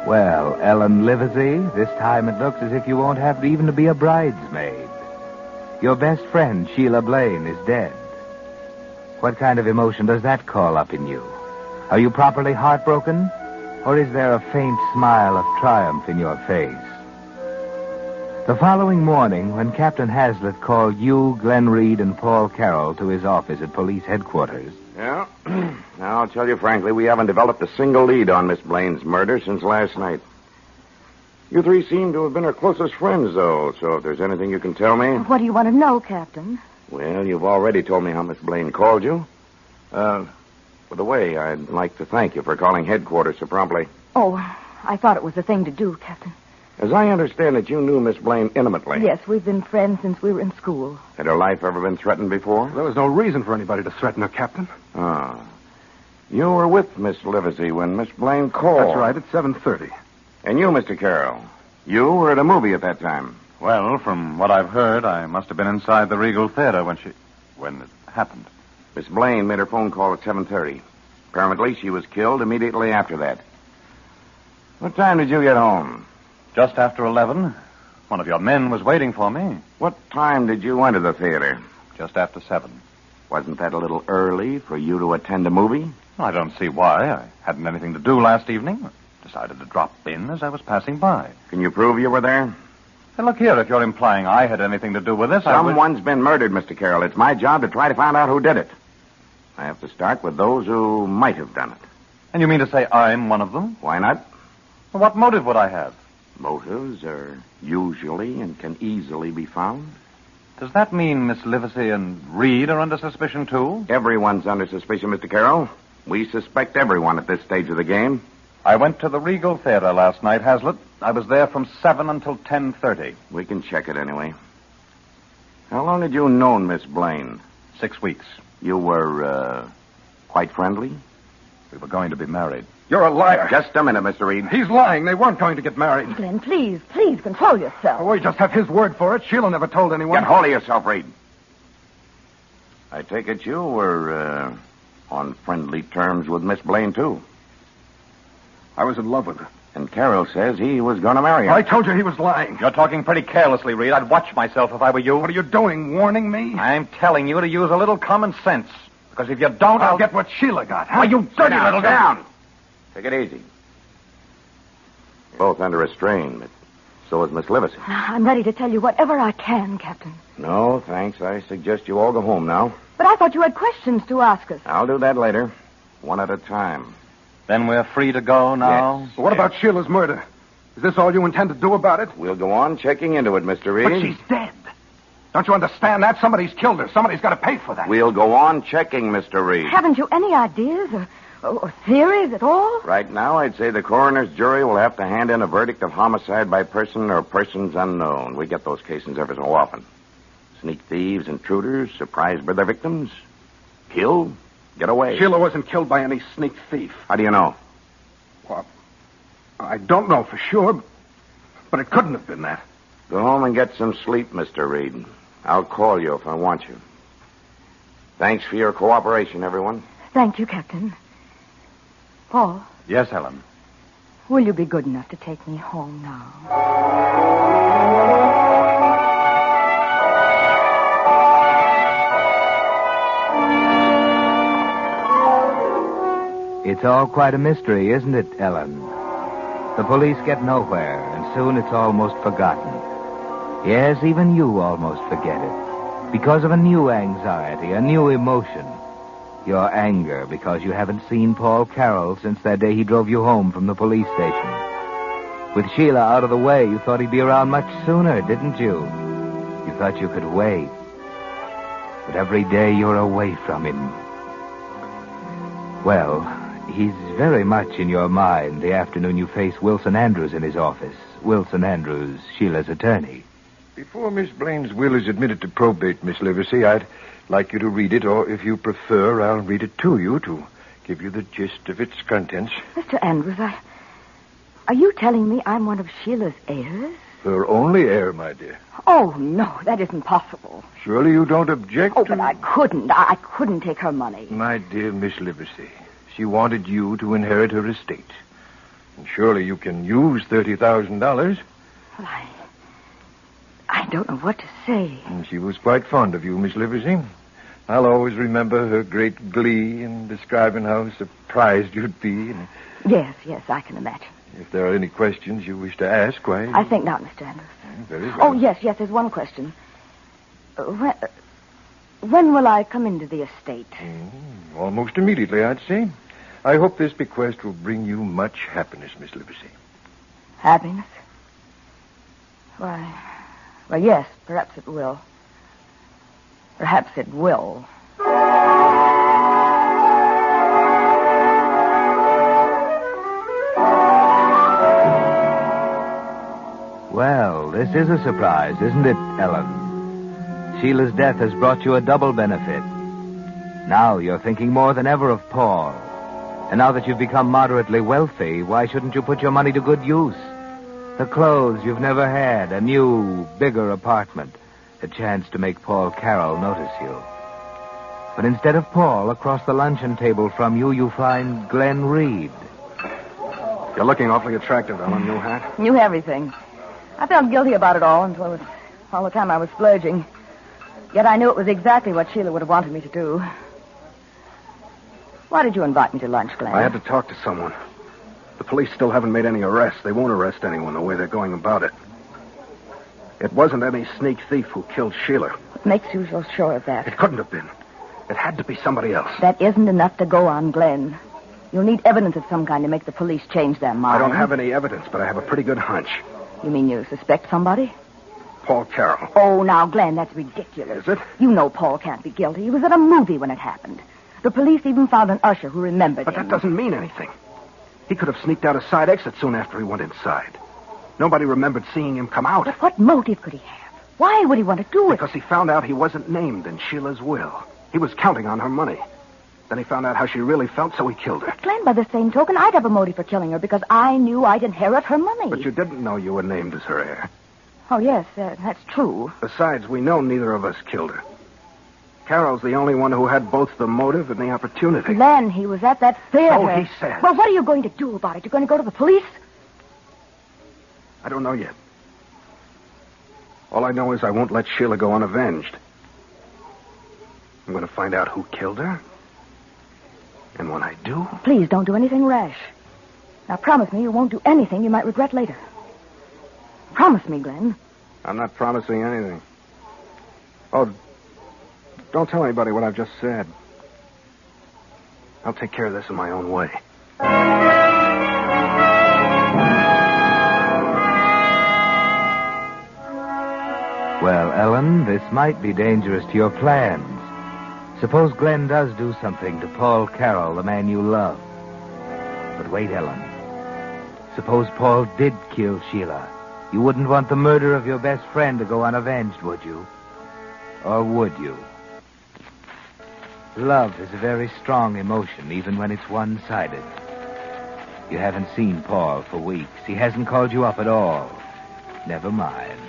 Well, Ellen Livesey, this time it looks as if you won't have even to be a bridesmaid. Your best friend, Sheila Blaine, is dead. What kind of emotion does that call up in you? Are you properly heartbroken? Or is there a faint smile of triumph in your face? The following morning, when Captain Hazlitt called you, Glenn Reed, and Paul Carroll to his office at police headquarters. Yeah. Now, I'll tell you frankly, we haven't developed a single lead on Miss Blaine's murder since last night. You three seem to have been her closest friends, though, so if there's anything you can tell me... What do you want to know, Captain? Well, you've already told me how Miss Blaine called you. By the way, I'd like to thank you for calling headquarters so promptly. Oh, I thought it was the thing to do, Captain. As I understand it, you knew Miss Blaine intimately. Yes, we've been friends since we were in school. Had her life ever been threatened before? There was no reason for anybody to threaten her, Captain. Ah. You were with Miss Livesey when Miss Blaine called. That's right, at 7:30. And you, Mr. Carroll, you were at a movie at that time. Well, from what I've heard, I must have been inside the Regal Theater when it happened. Miss Blaine made her phone call at 7:30. Apparently, she was killed immediately after that. What time did you get home? Just after 11. One of your men was waiting for me. What time did you enter the theater? Just after 7. Wasn't that a little early for you to attend a movie? I don't see why. I hadn't anything to do last evening. I decided to drop in as I was passing by. Can you prove you were there? Hey, look here, if you're implying I had anything to do with this, Someone's been murdered, Mr. Carroll. It's my job to try to find out who did it. I have to start with those who might have done it. And you mean to say I'm one of them? Why not? Well, what motive would I have? Motives are usually and can easily be found. Does that mean Miss Livesey and Reed are under suspicion, too? Everyone's under suspicion, Mr. Carroll. We suspect everyone at this stage of the game. I went to the Regal Theater last night, Hazlitt. I was there from 7 until 10:30. We can check it anyway. How long had you known Miss Blaine? 6 weeks. You were, quite friendly? We were going to be married. You're a liar. Just a minute, Mr. Reed. He's lying. They weren't going to get married. Glenn, please control yourself. Oh, we just have his word for it. Sheila never told anyone. Get hold of yourself, Reed. I take it you were, on friendly terms with Miss Blaine, too. I was in love with her. And Carroll says he was going to marry her. I told you he was lying. You're talking pretty carelessly, Reed. I'd watch myself if I were you. What are you doing, warning me? I'm telling you to use a little common sense. Because if you don't, I'll get what Sheila got, huh? Why, you dirty little down. Take it easy. Both under a strain, but so is Miss Livesey. I'm ready to tell you whatever I can, Captain. No, thanks. I suggest you all go home now. But I thought you had questions to ask us. I'll do that later. One at a time. Then we're free to go now? Yes. Well, what about Sheila's murder? Is this all you intend to do about it? We'll go on checking into it, Mr. Reed. But she's dead. Don't you understand that? Somebody's killed her. Somebody's got to pay for that. We'll go on checking, Mr. Reed. Haven't you any ideas or theories at all? Right now, I'd say the coroner's jury will have to hand in a verdict of homicide by person or persons unknown. We get those cases every so often. Sneak thieves, intruders, surprised by their victims. Kill, get away. Sheila wasn't killed by any sneak thief. How do you know? Well, I don't know for sure, but it couldn't have been that. Go home and get some sleep, Mr. Reed. I'll call you if I want you. Thanks for your cooperation, everyone. Thank you, Captain. Paul. Yes, Helen. Will you be good enough to take me home now? It's all quite a mystery, isn't it, Ellen? The police get nowhere, and soon it's almost forgotten. Yes, even you almost forget it. Because of a new anxiety, a new emotion. Your anger because you haven't seen Paul Carroll since that day he drove you home from the police station. With Sheila out of the way, you thought he'd be around much sooner, didn't you? You thought you could wait. But every day you're away from him. Well, he's very much in your mind the afternoon you face Wilson Andrews in his office. Wilson Andrews, Sheila's attorney. Before Miss Blaine's will is admitted to probate, Miss Livesey, I'd like you to read it, or if you prefer, I'll read it to you to give you the gist of its contents. Mr. Andrews, are you telling me I'm one of Sheila's heirs? Her only heir, my dear. Oh, no, that isn't possible. Surely you don't object Oh, but I couldn't take her money. My dear Miss Livesey, she wanted you to inherit her estate. And surely you can use $30,000. Well, I don't know what to say. And she was quite fond of you, Miss Livesey. I'll always remember her great glee in describing how surprised you'd be. Yes, I can imagine. If there are any questions you wish to ask, why... I think not, Mr. Anderson. Very well. Oh, yes, there's one question. When will I come into the estate? Almost immediately, I'd say. I hope this bequest will bring you much happiness, Miss Livesey. Happiness? Why, yes, perhaps it will. Perhaps it will. Well, this is a surprise, isn't it, Ellen? Sheila's death has brought you a double benefit. Now you're thinking more than ever of Paul. And now that you've become moderately wealthy, why shouldn't you put your money to good use? The clothes you've never had, a new, bigger apartment, a chance to make Paul Carroll notice you. But instead of Paul, across the luncheon table from you, you find Glenn Reed. You're looking awfully attractive, Ellen. New hat? New everything. I felt guilty about it all until all the time I was splurging. Yet I knew it was exactly what Sheila would have wanted me to do. Why did you invite me to lunch, Glenn? I had to talk to someone. The police still haven't made any arrests. They won't arrest anyone the way they're going about it. It wasn't any sneak thief who killed Sheila. What makes you so sure of that? It couldn't have been. It had to be somebody else. That isn't enough to go on, Glenn. You'll need evidence of some kind to make the police change their mind. I don't have any evidence, but I have a pretty good hunch. You mean you suspect somebody? Paul Carroll. Oh, now, Glenn, that's ridiculous. Is it? You know Paul can't be guilty. He was at a movie when it happened. The police even found an usher who remembered But him. that doesn't mean anything. He could have sneaked out a side exit soon after he went inside. Nobody remembered seeing him come out. But what motive could he have? Why would he want to do it? Because he found out he wasn't named in Sheila's will. He was counting on her money. Then he found out how she really felt, so he killed her. But Glenn, by the same token, I'd have a motive for killing her because I knew I'd inherit her money. But you didn't know you were named as her heir. Oh, yes, that's true. Besides, we know neither of us killed her. Carroll's the only one who had both the motive and the opportunity. Glenn, he was at that theater. So he says. Well, what are you going to do about it? You're going to go to the police? I don't know yet. All I know is I won't let Sheila go unavenged. I'm going to find out who killed her. And when I do... Please don't do anything rash. Now, promise me you won't do anything you might regret later. Promise me, Glenn. I'm not promising anything. Oh, don't tell anybody what I've just said. I'll take care of this in my own way. Well, Ellen, this might be dangerous to your plans. Suppose Glenn does do something to Paul Carroll, the man you love. But wait, Ellen. Suppose Paul did kill Sheila. You wouldn't want the murder of your best friend to go unavenged, would you? Or would you? Love is a very strong emotion, even when it's one-sided. You haven't seen Paul for weeks. He hasn't called you up at all. Never mind.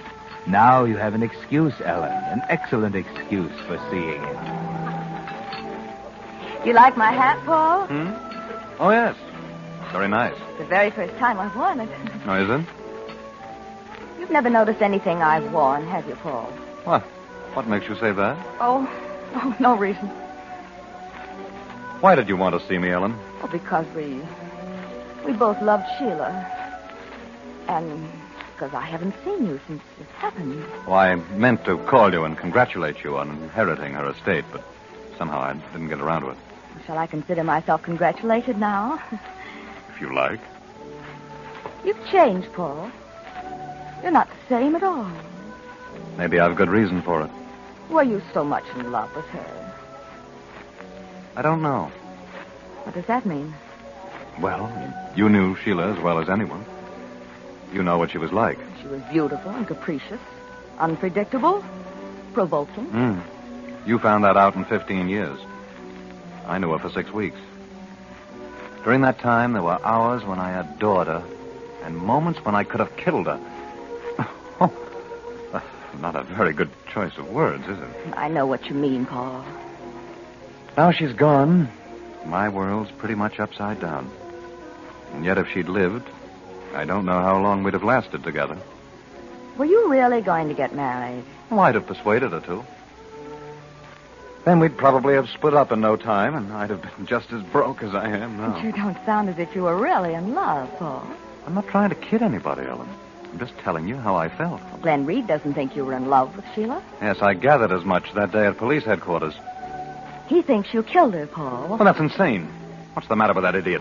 Now you have an excuse, Ellen. An excellent excuse for seeing him. You like my hat, Paul? Oh, yes. Very nice. It's the very first time I've worn it. Oh, is it? You've never noticed anything I've worn, have you, Paul? What? What makes you say that? Oh, no reason. Why did you want to see me, Ellen? Oh, because we both loved Sheila. And because I haven't seen you since it happened. Well, I meant to call you and congratulate you on inheriting her estate, but somehow I didn't get around to it. Shall I consider myself congratulated now? If you like. You've changed, Paul. You're not the same at all. Maybe I've good reason for it. Were you so much in love with her? I don't know. What does that mean? Well, you knew Sheila as well as anyone. You know what she was like. She was beautiful and capricious, unpredictable, provoking. You found that out in 15 years. I knew her for 6 weeks. During that time, there were hours when I adored her and moments when I could have killed her. Not a very good choice of words, is it? I know what you mean, Paul. Now she's gone. My world's pretty much upside down. And yet if she'd lived, I don't know how long we'd have lasted together. Were you really going to get married? Well, I'd have persuaded her to. Then we'd probably have split up in no time, and I'd have been just as broke as I am now. But you don't sound as if you were really in love, Paul. I'm not trying to kid anybody, Ellen. I'm just telling you how I felt. Glenn Reed doesn't think you were in love with Sheila. Yes, I gathered as much that day at police headquarters. He thinks you killed her, Paul. Well, that's insane. What's the matter with that idiot?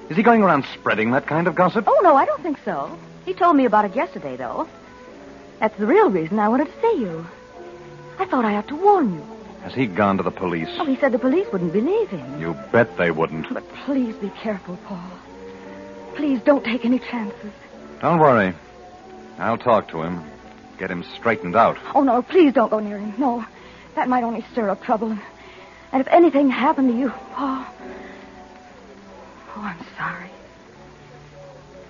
Is he going around spreading that kind of gossip? Oh, no, I don't think so. He told me about it yesterday, though. That's the real reason I wanted to see you. I thought I ought to warn you. Has he gone to the police? Oh, he said the police wouldn't believe him. You bet they wouldn't. But please be careful, Paul. Please don't take any chances. Don't worry. I'll talk to him. Get him straightened out. Oh, no, please don't go near him. No, that might only stir up trouble. And if anything happened to you, Paul... Oh, I'm sorry.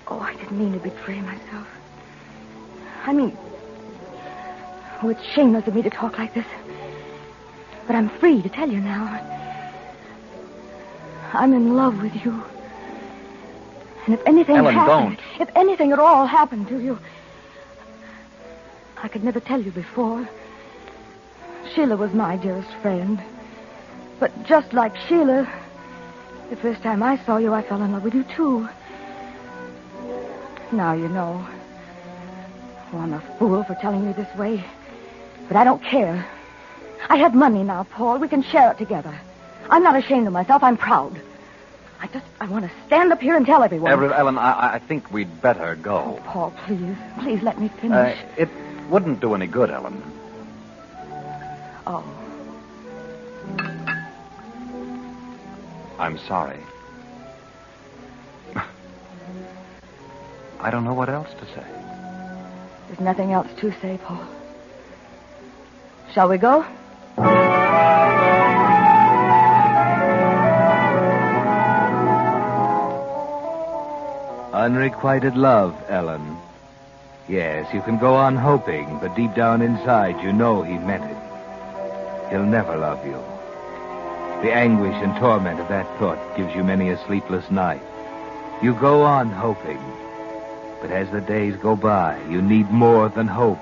Oh, I didn't mean to betray myself. I mean... Oh, it's shameless of me to talk like this. But I'm free to tell you now. I'm in love with you. And if anything Ellen, happened... don't. If anything at all happened to you... I could never tell you before. Sheila was my dearest friend. But just like Sheila, the first time I saw you, I fell in love with you, too. Now you know. Oh, I'm a fool for telling you this way. But I don't care. I have money now, Paul. We can share it together. I'm not ashamed of myself. I'm proud. I want to stand up here and tell everyone. Ellen, I think we'd better go. Oh, Paul, please. Please let me finish. It wouldn't do any good, Ellen. Oh. I'm sorry. I don't know what else to say. There's nothing else to say, Paul. Shall we go? Unrequited love, Ellen. Yes, you can go on hoping, but deep down inside you know he meant it. He'll never love you. The anguish and torment of that thought gives you many a sleepless night. You go on hoping, but as the days go by, you need more than hope.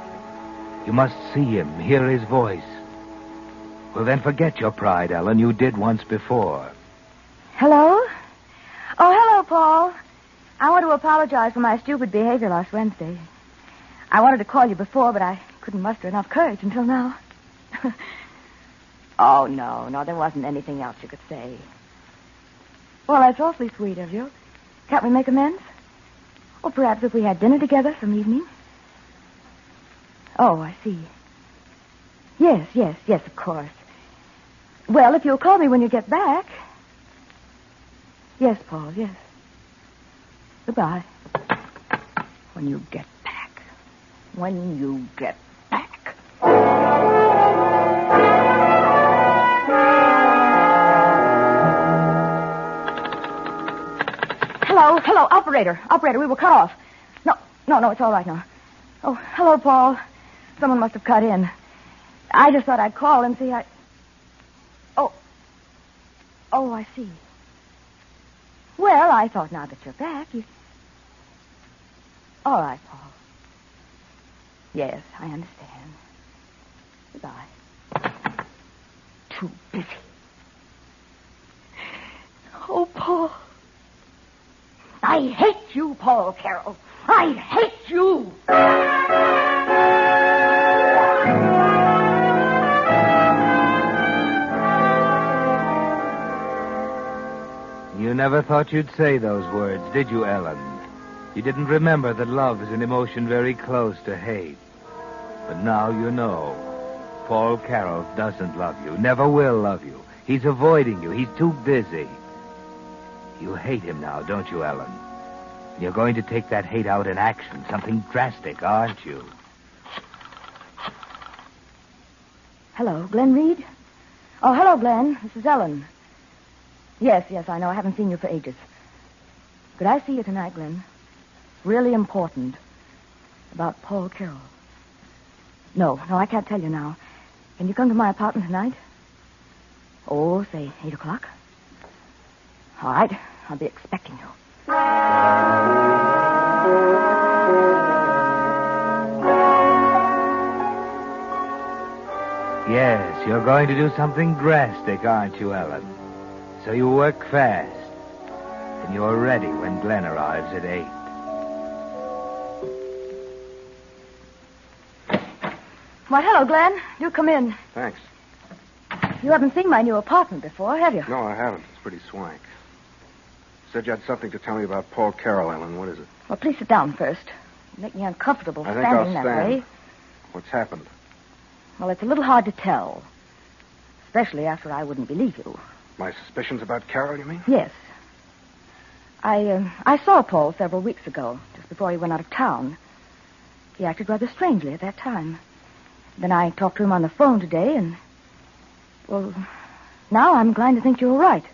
You must see him, hear his voice. Well, then forget your pride, Ellen. You did once before. Hello? Oh, hello, Paul. I want to apologize for my stupid behavior last Wednesday. I wanted to call you before, but I couldn't muster enough courage until now. Oh, no, there wasn't anything else you could say. Well, that's awfully sweet of you. Can't we make amends? Or perhaps if we had dinner together some evening? Oh, I see. Yes, of course. Well, if you'll call me when you get back. Yes, Paul, yes. Goodbye. When you get back. When you get back. Hello, operator. Operator, we were cut off. No, it's all right now. Oh, hello, Paul. Someone must have cut in. I just thought I'd call and see how... Oh, I see. Well, I thought now that you're back, you... All right, Paul. Yes, I understand. Goodbye. Too busy. Oh, Paul. I hate you, Paul Carroll. I hate you. You never thought you'd say those words, did you, Ellen? You didn't remember that love is an emotion very close to hate. But now you know. Paul Carroll doesn't love you, never will love you. He's avoiding you. He's too busy. You hate him now, don't you, Ellen? You're going to take that hate out in action, something drastic, aren't you? Hello, Glenn Reed? Oh, hello, Glenn. This is Ellen. Yes, I know. I haven't seen you for ages. Could I see you tonight, Glenn? Really important. About Paul Carroll. No, I can't tell you now. Can you come to my apartment tonight? Oh, say 8 o'clock. All right. I'll be expecting you. Yes, you're going to do something drastic, aren't you, Ellen? So you work fast. And you're ready when Glenn arrives at 8. Why, hello, Glenn. Do come in. Thanks. You haven't seen my new apartment before, have you? No, I haven't. It's pretty swank. Said you had something to tell me about Paul Carroll, Ellen. What is it? Well, please sit down first. You make me uncomfortable I think standing I'll that stand. way. What's happened? Well, it's a little hard to tell. Especially after I wouldn't believe you. My suspicions about Carroll, you mean? Yes. I saw Paul several weeks ago, just before he went out of town. He acted rather strangely at that time. Then I talked to him on the phone today, and... Well, now I'm inclined to think you were right.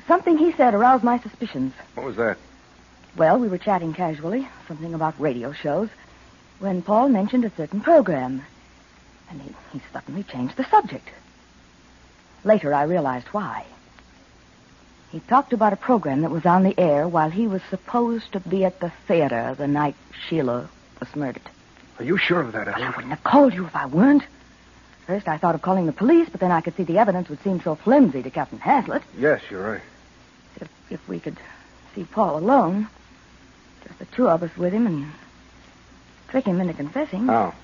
Something he said aroused my suspicions. What was that? Well, we were chatting casually, something about radio shows, when Paul mentioned a certain program. And he suddenly changed the subject. Later, I realized why. He talked about a program that was on the air while he was supposed to be at the theater the night Sheila was murdered. Are you sure of that, Ellen? I wouldn't have called you if I weren't. First, I thought of calling the police, but then I could see the evidence would seem so flimsy to Captain Hazlitt. Yes, you're right. If we could see Paul alone, just the two of us with him, and trick him into confessing. How?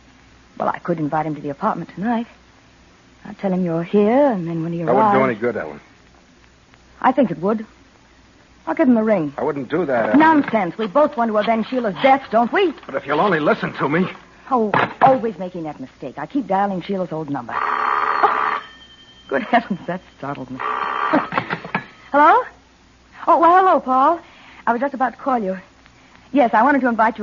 Well, I could invite him to the apartment tonight. I'd tell him you're here, and then when he arrives... That wouldn't do any good, Ellen. I think it would. I'll give him a ring. I wouldn't do that, Ellen. Nonsense. We both want to avenge Sheila's death, don't we? But if you'll only listen to me... Oh, always making that mistake. I keep dialing Sheila's old number. Oh, good heavens, that startled me. Hello? Oh, well, hello, Paul. I was just about to call you. Yes, I wanted to invite you